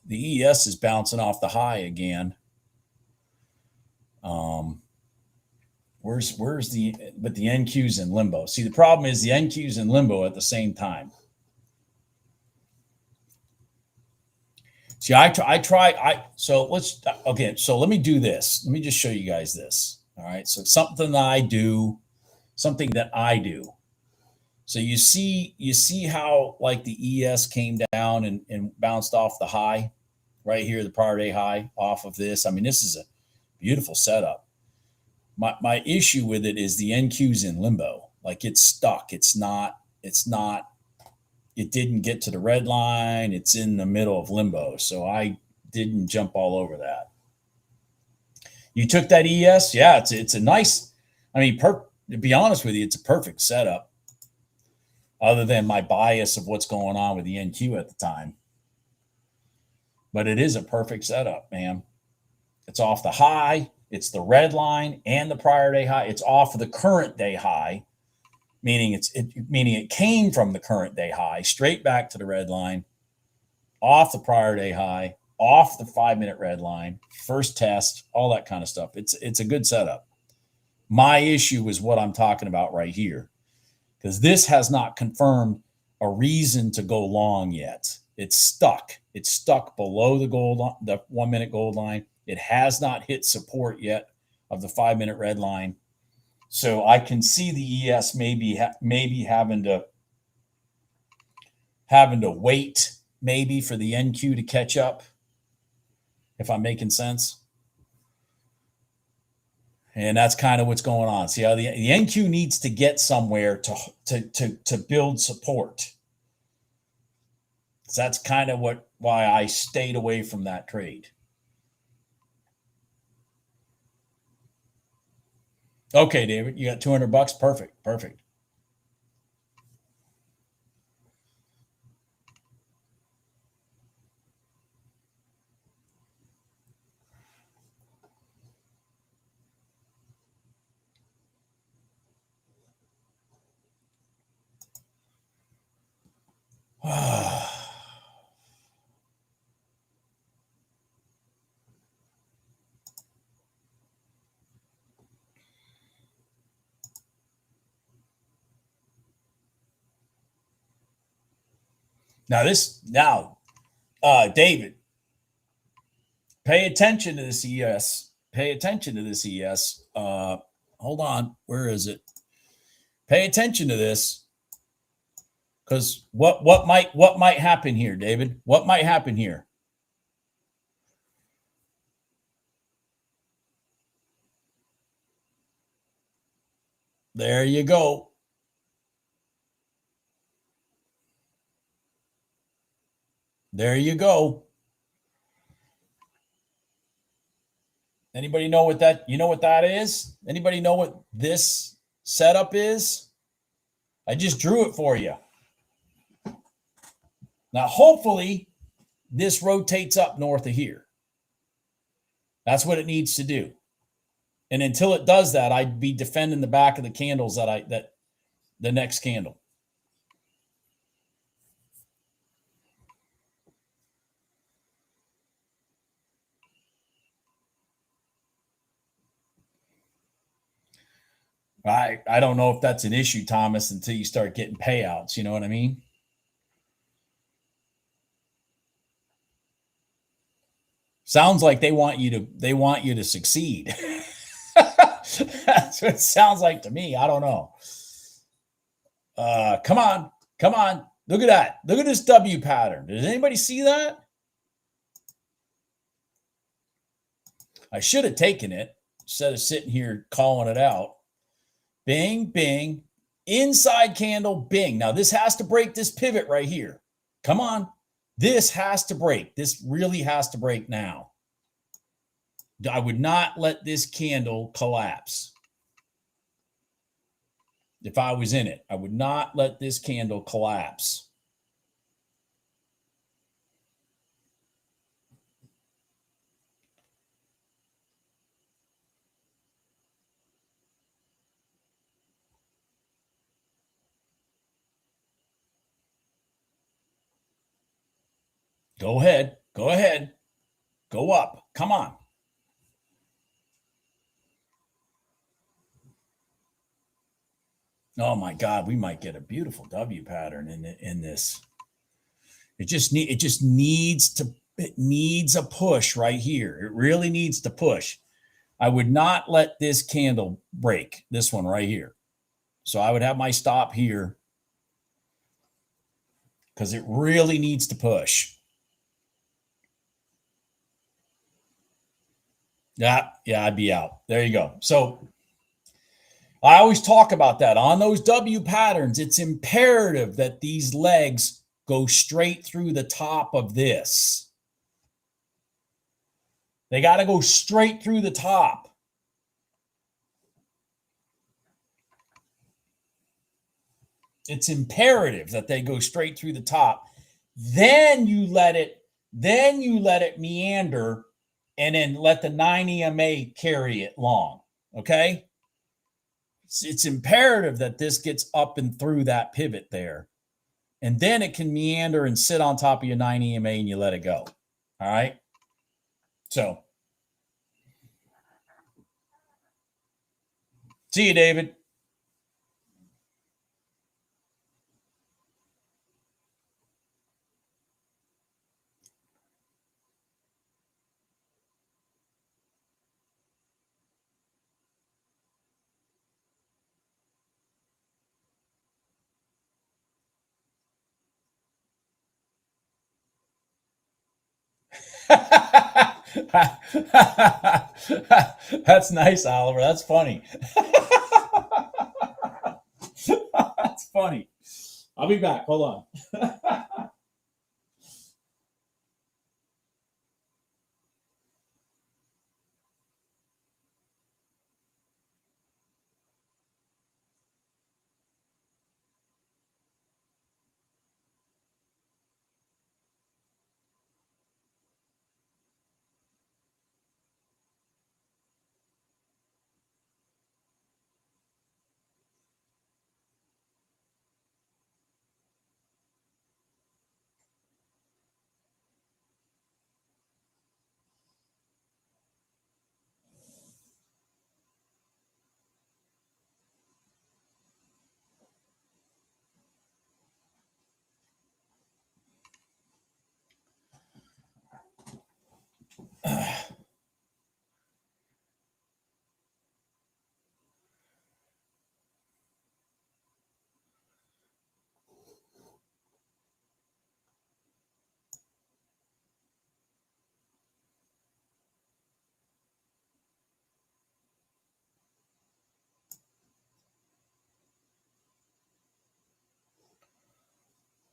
The ES is bouncing off the high again. Where's but the NQ's in limbo. See, the problem is the NQ's in limbo at the same time. See, so let me do this. Let me just show you guys this. All right. So something that I do. So you see how like the ES came down and bounced off the high right here, the prior day high off of this. I mean, this is a beautiful setup. My issue with it is the NQ's in limbo. Like it's stuck. It didn't get to the red line. It's in the middle of limbo. So I didn't jump all over that. You took that ES? Yeah, it's a nice, to be honest with you, it's a perfect setup. Other than my bias of what's going on with the NQ at the time. But it is a perfect setup, man. It's off the high. It's the red line and the prior day high. It's off of the current day high, meaning it came from the current day high, straight back to the red line, off the prior day high, off the 5-minute red line, first test, all that kind of stuff. It's a good setup. My issue is what I'm talking about right here, because this has not confirmed a reason to go long yet. It's stuck. It's stuck below the 1-minute gold line. It has not hit support yet of the 5-minute red line. So I can see the ES maybe having to wait maybe for the NQ to catch up, if I'm making sense. And that's kind of what's going on. See how the NQ needs to get somewhere to build support. So that's kind of why I stayed away from that trade. Okay, David, you got $200. Perfect. David, pay attention to this ES. Hold on. Where is it? Pay attention to this, because what might happen here, David? What might happen here? There you go. There you go. Anybody know what that? You know what that is? Anybody know what this setup is? I just drew it for you. Now, hopefully, this rotates up north of here. That's what it needs to do. And until it does that, I'd be defending the back of the candles that the next candle. I don't know if that's an issue, Thomas, until you start getting payouts. You know what I mean? Sounds like they want you to succeed. That's what it sounds like to me. I don't know. Come on. Look at that. Look at this W pattern. Does anybody see that? I should have taken it instead of sitting here calling it out. Bing, bing, inside candle, bing. Now this has to break this pivot right here. Come on. This has to break. This really has to break now. I would not let this candle collapse. If I was in it, I would not let this candle collapse. Go ahead. Go up. Come on. Oh my God, we might get a beautiful W pattern in this. It just needs a push right here. It really needs to push. I would not let this candle break, this one right here. So I would have my stop here because it really needs to push. Yeah, I'd be out. There you go. So I always talk about that. On those W patterns, it's imperative that these legs go straight through the top of this. They got to go straight through the top. It's imperative that they go straight through the top. Then you let it meander and then let the 9 EMA carry it long. Okay? It's imperative that this gets up and through that pivot there. And then it can meander and sit on top of your 9 EMA and you let it go. All right? So, see you, David. That's nice, Oliver. That's funny. That's funny. I'll be back. Hold on.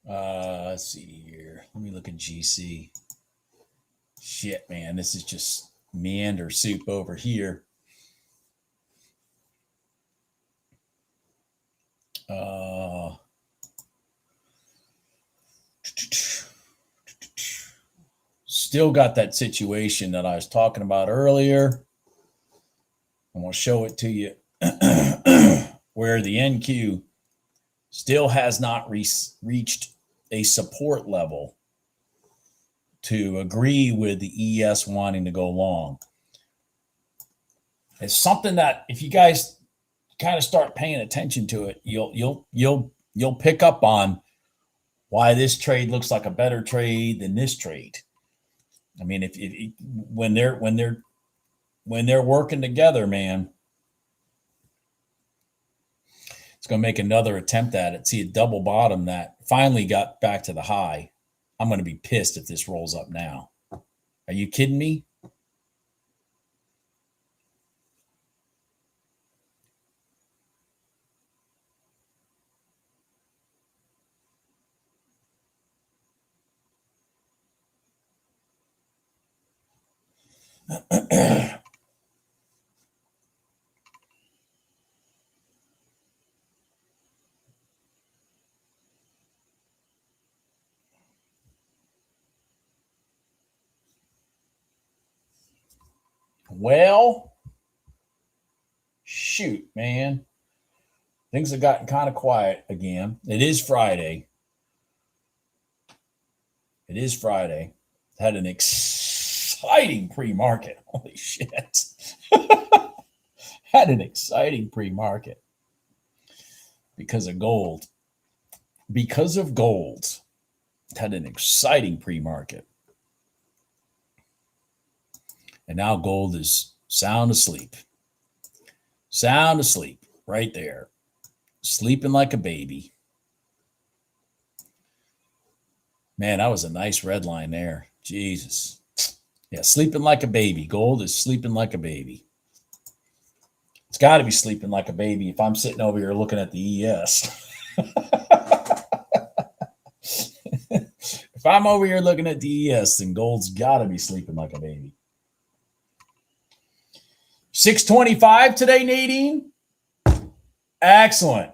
Let's see here. Let me look at GC. Shit, man. This is just meander soup over here. Still got that situation that I was talking about earlier. I'm going to show it to you where the NQ still has not reached a support level to agree with the ES wanting to go long. It's something that if you guys kind of start paying attention to it, you'll pick up on why this trade looks like a better trade than this trade. I mean, if when they're working together, man, it's going to make another attempt at it. See a double bottom that finally got back to the high. I'm going to be pissed if this rolls up now. Are you kidding me? Well, shoot, man. Things have gotten kind of quiet again. It is Friday. Had an exciting pre-market. Holy shit. Had an exciting pre-market because of gold. Had an exciting pre-market. And now gold is sound asleep. Sound asleep right there. Sleeping like a baby. Man, that was a nice red line there. Jesus. Yeah, sleeping like a baby. Gold is sleeping like a baby. It's got to be sleeping like a baby if I'm sitting over here looking at the ES. If I'm over here looking at the ES, then gold's got to be sleeping like a baby. 625 today, Nadine. Excellent.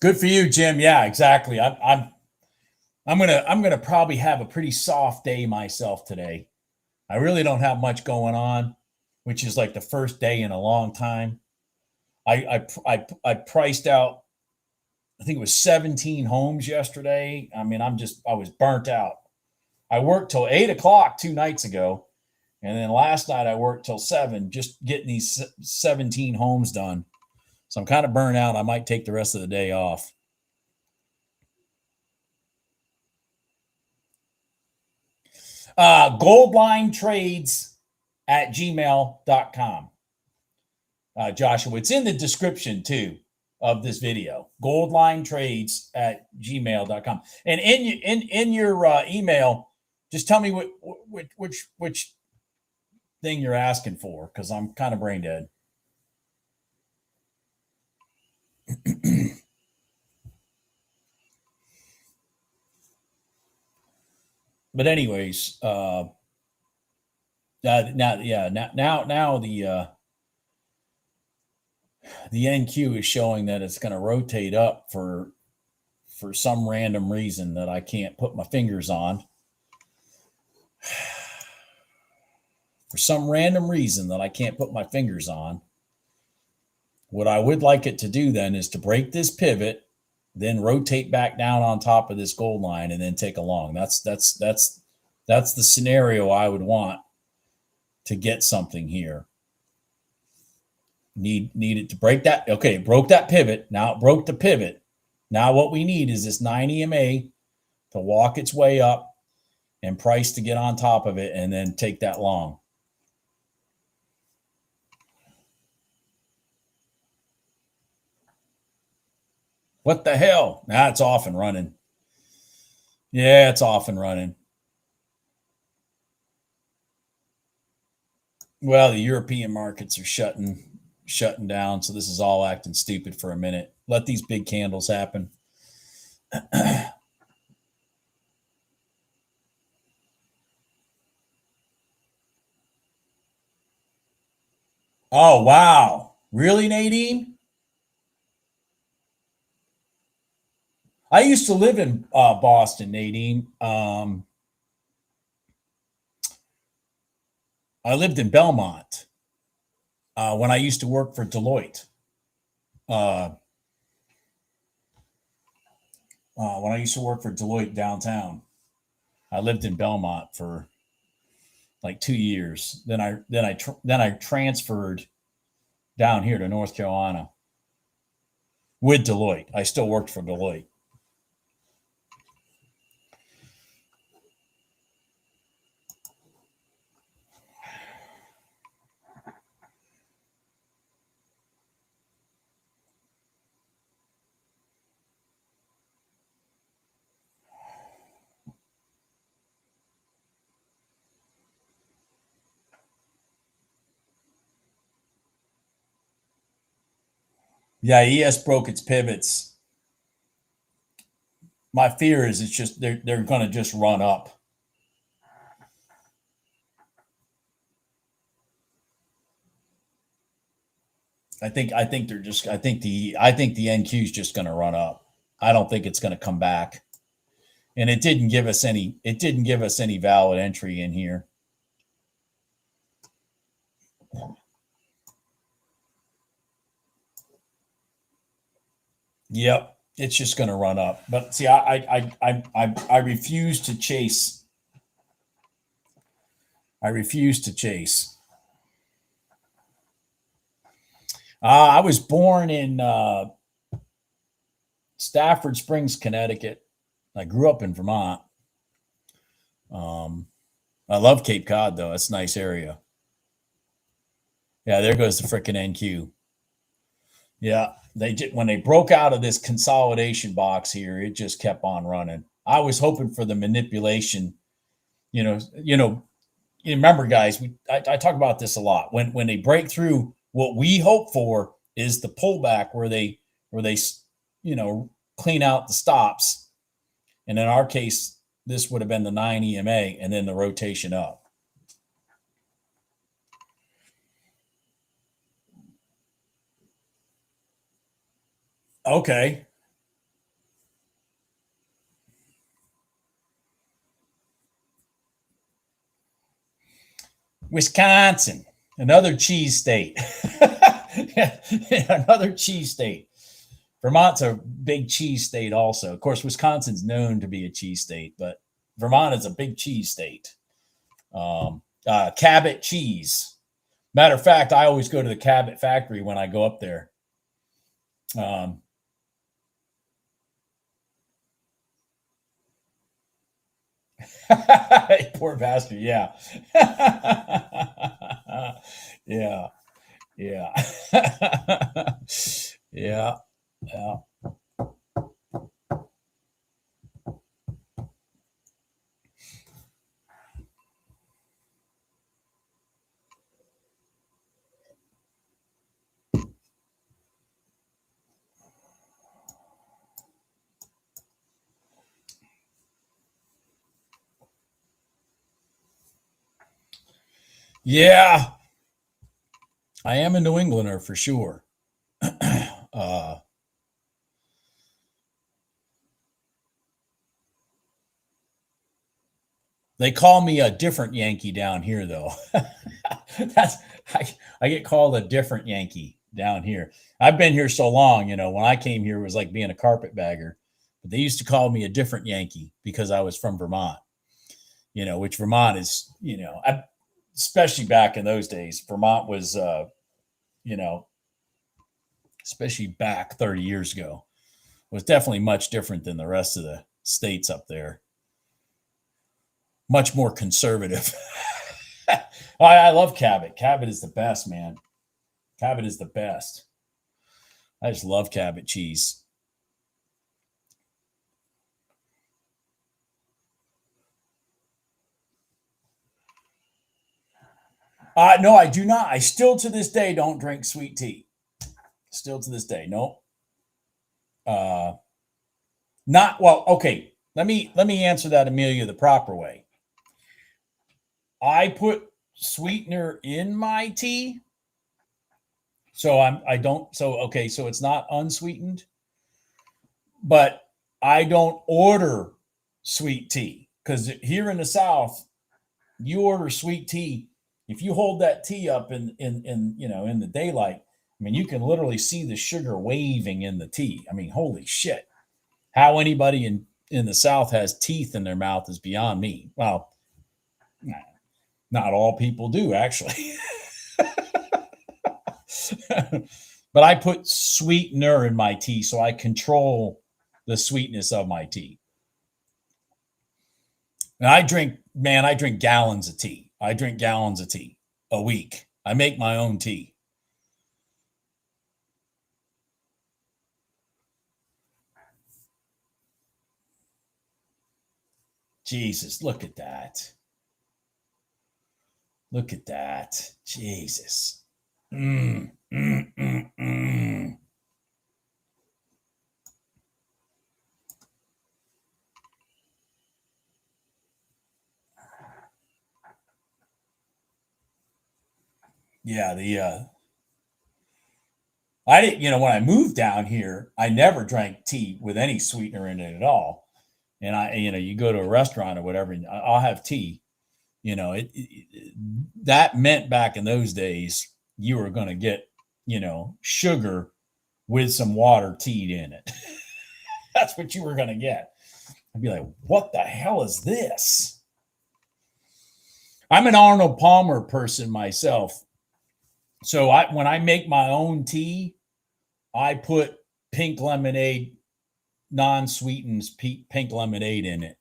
Good for you, Jim. Yeah, exactly. I'm gonna probably have a pretty soft day myself today. I really don't have much going on, which is like the first day in a long time. I priced out, I think it was 17 homes yesterday. I mean, I was burnt out. I worked till 8:00 2 nights ago. And then last night I worked till 7, just getting these 17 homes done. So I'm kind of burnt out. I might take the rest of the day off. Goldlinetrades@gmail.com. Joshua, it's in the description too of this video. Goldlinetrades@gmail.com. And in your email, just tell me which thing you're asking for, because I'm kind of brain dead. But anyways, now the NQ is showing that it's going to rotate up for some random reason that I can't put my fingers on. For some random reason that I can't put my fingers on. What I would like it to do then is to break this pivot, then rotate back down on top of this gold line and then take a long. That's the scenario I would want to get something here. Need it to break that. Okay, it broke that pivot. Now it broke the pivot. Now what we need is this 9 EMA to walk its way up and price to get on top of it and then take that long. What the hell? Now it's off and running. Yeah, it's off and running. Well, the European markets are shutting down, so this is all acting stupid for a minute. Let these big candles happen. Oh, wow. Really, Nadine? I used to live in Boston, Nadine. I lived in Belmont when I used to work for Deloitte. When I used to work for Deloitte downtown. I lived in Belmont for like 2 years. Then I transferred down here to North Carolina with Deloitte. I still worked for Deloitte. Yeah, ES broke its pivots. My fear is it's just they're going to just run up. I think the NQ is just going to run up. I don't think it's going to come back. And it didn't give us any valid entry in here. Yep, it's just going to run up. But see, I refuse to chase. I refuse to chase. I was born in Stafford Springs, Connecticut. I grew up in Vermont. I love Cape Cod, though. It's a nice area. Yeah, there goes the frickin' NQ. Yeah, when they broke out of this consolidation box here, it just kept on running. I was hoping for the manipulation. You remember, guys, I talk about this a lot. When they break through, what we hope for is the pullback where they clean out the stops. And in our case, this would have been the 9 EMA and then the rotation up. Okay. Wisconsin, another cheese state. Another cheese state. Vermont's a big cheese state also. Of course, Wisconsin's known to be a cheese state, but Vermont is a big cheese state. Cabot cheese. Matter of fact, I always go to the Cabot factory when I go up there. Poor bastard. Yeah. Yeah. Yeah. Yeah. Yeah. Yeah. I am a New Englander for sure. They call me a different Yankee down here, though. I get called a different Yankee down here. I've been here so long, when I came here, it was like being a carpetbagger. But they used to call me a different Yankee because I was from Vermont, which Vermont is, especially back in those days, Vermont was, especially back 30 years ago, was definitely much different than the rest of the states up there. Much more conservative. I love Cabot. Cabot is the best, man. Cabot is the best. I just love Cabot cheese. No, I do not. I still to this day don't drink sweet tea. Still to this day, no. Not well. Okay, let me answer that, Amelia, the proper way. I put sweetener in my tea, so so it's not unsweetened, but I don't order sweet tea because here in the South, you order sweet tea. If you hold that tea up in the daylight, I mean, you can literally see the sugar waving in the tea. I mean, holy shit! How anybody in in the South has teeth in their mouth is beyond me. Well, not all people do, actually. But I put sweetener in my tea, so I control the sweetness of my tea. And I drink gallons of tea. I drink gallons of tea a week. I make my own tea. Jesus, look at that. Look at that. Jesus. Yeah, I didn't, when I moved down here, I never drank tea with any sweetener in it at all. And you go to a restaurant or whatever, and I'll have tea. That meant back in those days, you were going to get, sugar with some water teed in it. That's what you were going to get. I'd be like, what the hell is this? I'm an Arnold Palmer person myself. So when I make my own tea, I put pink lemonade, non-sweetened pink lemonade in it.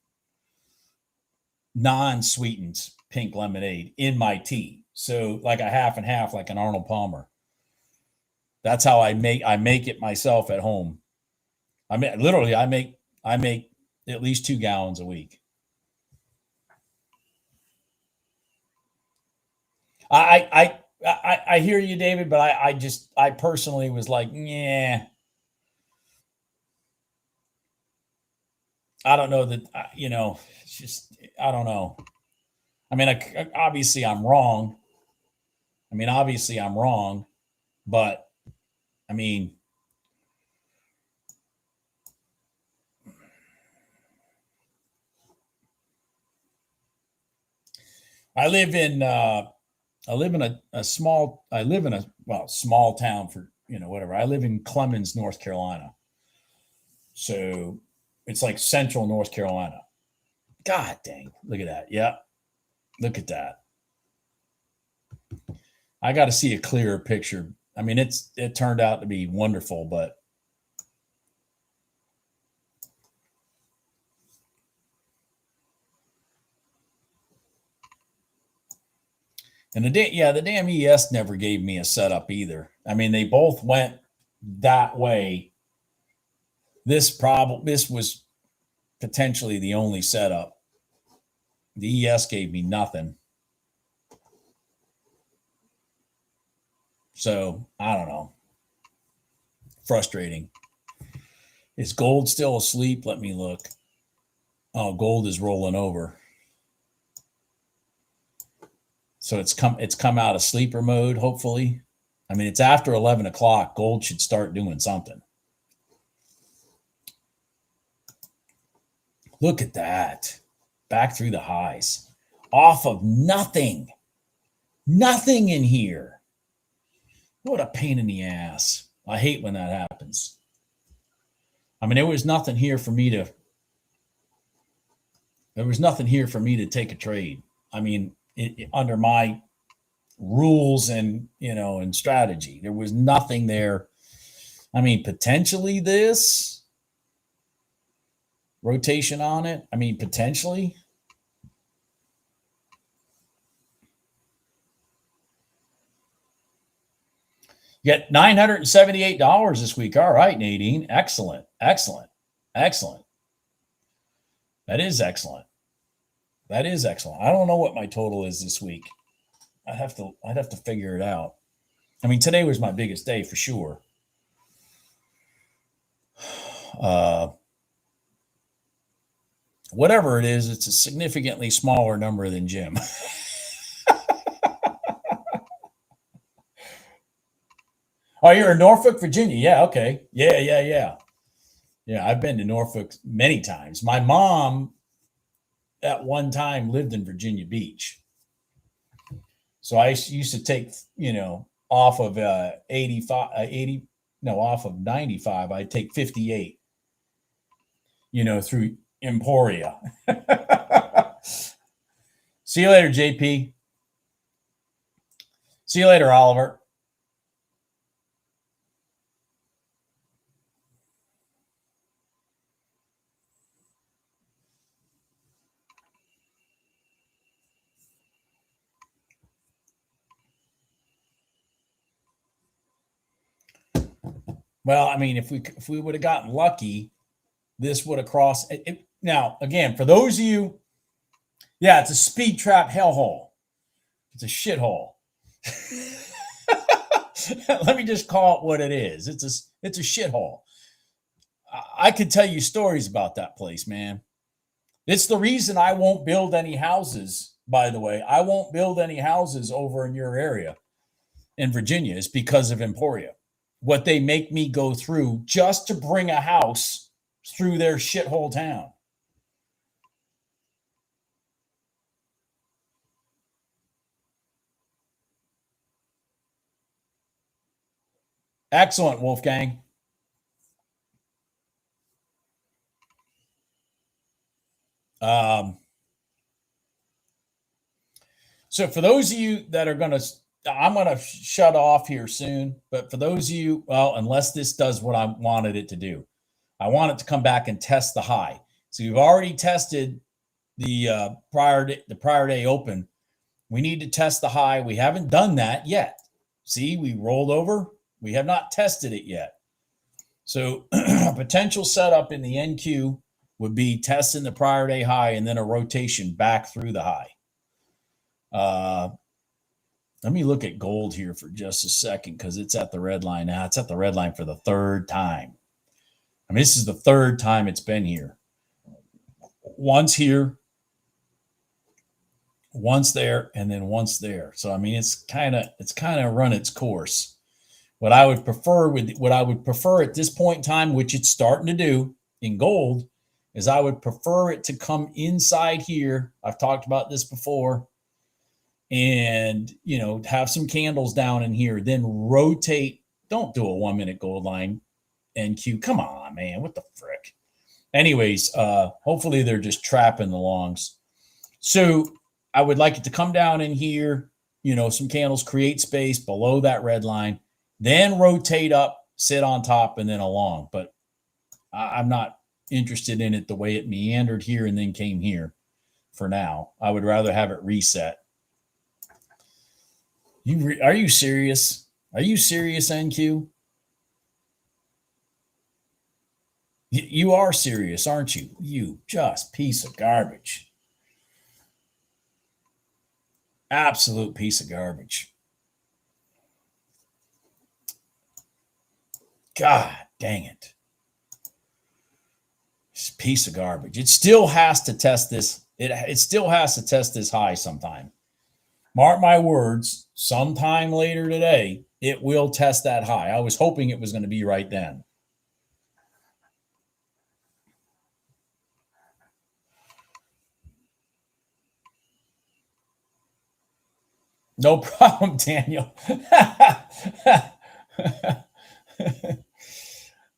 Non-sweetened pink lemonade in my tea. So like a half and half, like an Arnold Palmer. That's how I make it myself at home. I mean, literally, I make at least 2 gallons a week. I hear you, David, but I personally was like, yeah. I don't know that, it's just, I don't know. I mean, obviously I'm wrong. But I mean, I live in a small town for, whatever. I live in Clemens, North Carolina. So it's like central North Carolina. God dang. Look at that. Yeah. Look at that. I got to see a clearer picture. I mean, it turned out to be wonderful, but and the damn ES never gave me a setup either. I mean, they both went that way. This was potentially the only setup. The ES gave me nothing. So I don't know. Frustrating. Is gold still asleep? Let me look. Oh, gold is rolling over. So it's come out of sleeper mode, hopefully. I mean, it's after 11 o'clock. Gold should start doing something. Look at that. Back through the highs. Off of nothing. Nothing in here. What a pain in the ass. I hate when that happens. I mean, there was nothing here for me to take a trade. I mean, under my rules and, and strategy, there was nothing there. I mean, potentially this rotation on it. I mean, potentially. You get $978 this week. All right, Nadine. Excellent. That is excellent. I don't know what my total is this week. I'd have to figure it out. I mean, today was my biggest day for sure. Whatever it is, it's a significantly smaller number than Jim. Oh, you're in Norfolk, Virginia. Yeah, okay. Yeah. Yeah, I've been to Norfolk many times. My mom at one time lived in Virginia Beach. So I used to take, off of 95, off of 95, I'd take 58, through Emporia. See you later, JP. See you later, Oliver. Well, I mean, if we would have gotten lucky, this would have crossed it. Now, again, for those of you, yeah, it's a speed trap hellhole. It's a shithole. Let me just call it what it is. It's a shithole. I could tell you stories about that place, man. It's the reason I won't build any houses, by the way. I won't build any houses over in your area in Virginia is because of Emporia. What they make me go through just to bring a house through their shithole town. Excellent, Wolfgang. So for those of you that are going to, I'm going to shut off here soon. But for those of you, well, unless this does what I wanted it to do, I want it to come back and test the high. So you've already tested the PriorDay open. We need to test the high. We haven't done that yet. See, we rolled over. We have not tested it yet. So a potential setup in the NQ would be testing the PriorDay high and then a rotation back through the high. Let me look at gold here for just a second because it's at the red line now. It's at the red line for the third time. I mean, this is the third time it's been here. Once here, once there, and then once there. So I mean, it's kind of run its course. What I would prefer at this point in time, which it's starting to do in gold, is I would prefer it to come inside here. I've talked about this before, and have some candles down in here, then rotate. Don't do a 1 minute gold line NQ. Come on, man, what the frick? Anyways, hopefully they're just trapping the longs. So I would like it to come down in here, some candles, create space below that red line, then rotate up, sit on top, and then along. But I'm not interested in it the way it meandered here and then came here for now. I would rather have it reset. Are you serious? Are you serious, NQ? You are serious, aren't you? You just piece of garbage. Absolute piece of garbage. God dang it. It's a piece of garbage. It still has to test this. It still has to test this high sometime. Mark my words, sometime later today, it will test that high. I was hoping it was going to be right then. No problem, Daniel.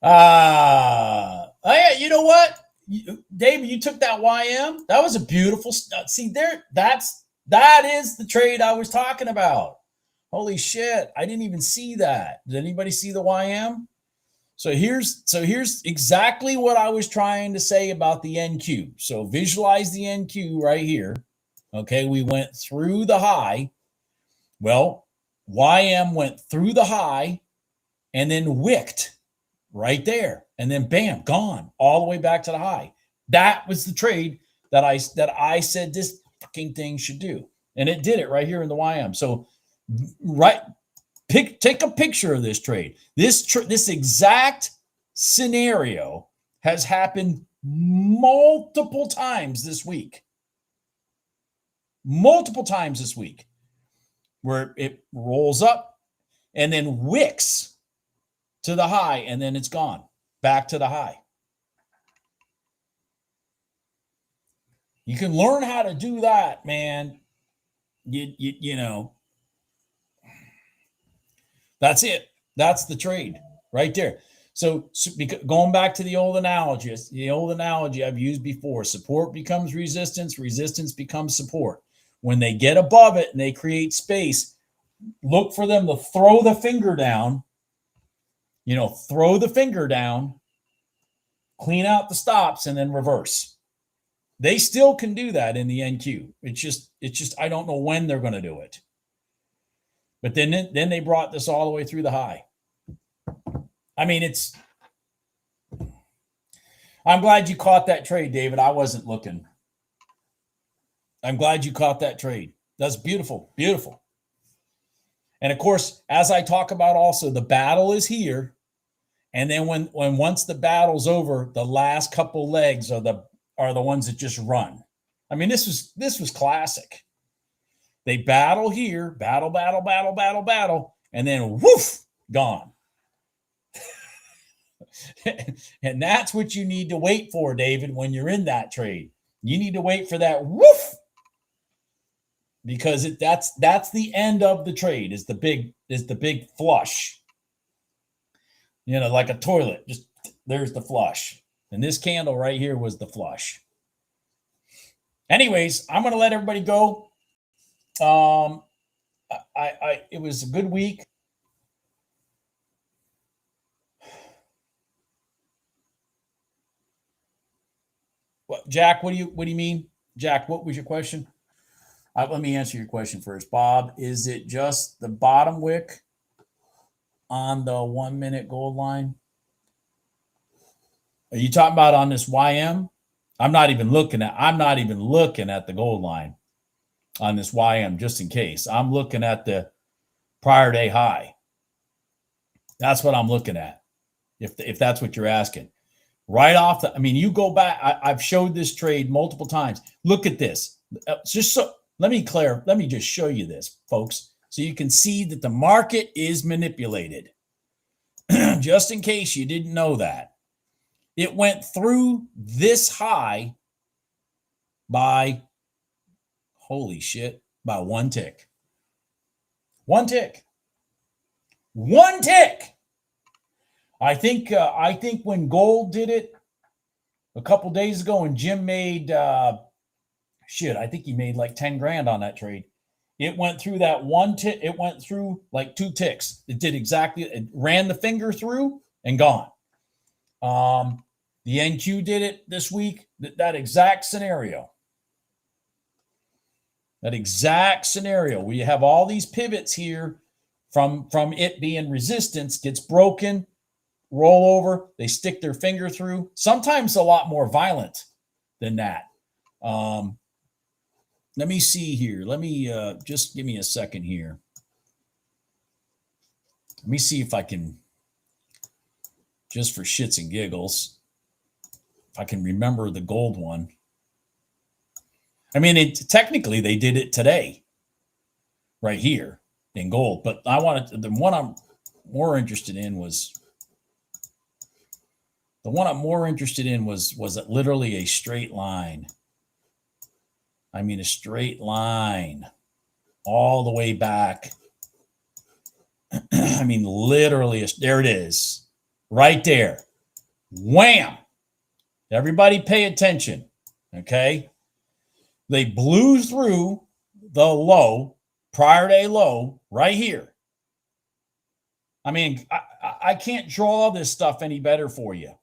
Yeah, you know what? David, you took that YM. That was a beautiful. See there, that is the trade I was talking about. Holy shit! I didn't even see that. Did anybody see the YM? So here's exactly what I was trying to say about the NQ. So visualize the NQ right here. Okay, we went through the high. Well, YM went through the high and then wicked right there. And then bam, gone all the way back to the high. That was the trade that I said this fucking thing should do. And it did it right here in the YM. So take a picture of this trade. This exact scenario has happened multiple times this week. Multiple times this week. Where it rolls up and then wicks to the high, and then it's gone back to the high. You can learn how to do that, man. You know, that's it. That's the trade right there. So going back to the old analogy I've used before, support becomes resistance, resistance becomes support. When they get above it and they create space, look for them to throw the finger down, throw the finger down, clean out the stops, and then reverse. They still can do that in the NQ. It's just I don't know when they're going to do it. But then they brought this all the way through the high. I mean, I'm glad you caught that trade, David. I wasn't looking. I'm glad you caught that trade. That's beautiful, beautiful. And of course, as I talk about also, the battle is here. And then once the battle's over, the last couple legs are the ones that just run. I mean, this was classic. They battle here, battle, and then woof, gone. And that's what you need to wait for, David, when you're in that trade. You need to wait for that woof, because that's the end of the trade. Is the big flush. Like a toilet, just there's the flush. And this candle right here was the flush. Anyways, I'm going to let everybody go. It was a good week. What, Jack? What do you mean, Jack? What was your question? Let me answer your question first, Bob. Is it just the bottom wick on the 1 minute gold line? Are you talking about on this YM? I'm not even looking at the gold line on this YM, just in case. I'm looking at the prior day high. That's what I'm looking at. If that's what you're asking. Right off you go back. I've showed this trade multiple times. Look at this. Let me just show you this, folks, so you can see that the market is manipulated. Just in case you didn't know that. It went through this high by, holy shit, by one tick. One tick. One tick. I think when gold did it a couple days ago, and Jim made I think he made like 10 grand on that trade. It went through that one tick. It went through like two ticks. It ran the finger through and gone. The NQ did it this week. That exact scenario. That exact scenario. We have all these pivots here from it being resistance, gets broken, roll over, they stick their finger through. Sometimes a lot more violent than that. Let me see here. Let me just give me a second here. Let me see if I can, just for shits and giggles, if I can remember the gold one. Technically they did it today, right here in gold. But the one I'm more interested in was it literally a straight line. A straight line all the way back. Literally, there it is, right there. Wham! Everybody pay attention, okay? They blew through the low, prior day low, right here. I can't draw this stuff any better for you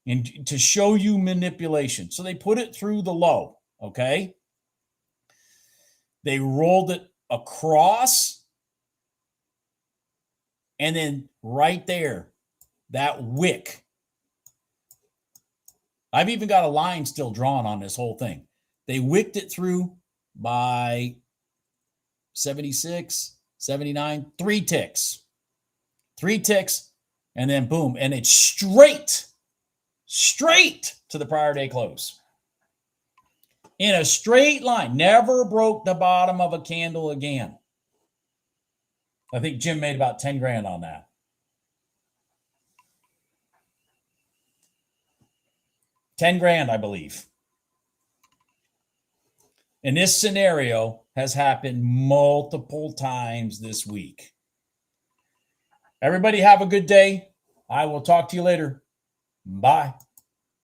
and to show you manipulation. So they put it through the low, okay? They rolled it across, and then right there, that wick. I've even got a line still drawn on this whole thing. They wicked it through by 76, 79, three ticks, and then boom, and it's straight to the prior day close. In a straight line, never broke the bottom of a candle again. I think Jim made about 10 grand on that. $10,000, I believe. And this scenario has happened multiple times this week. Everybody have a good day. I will talk to you later. Bye.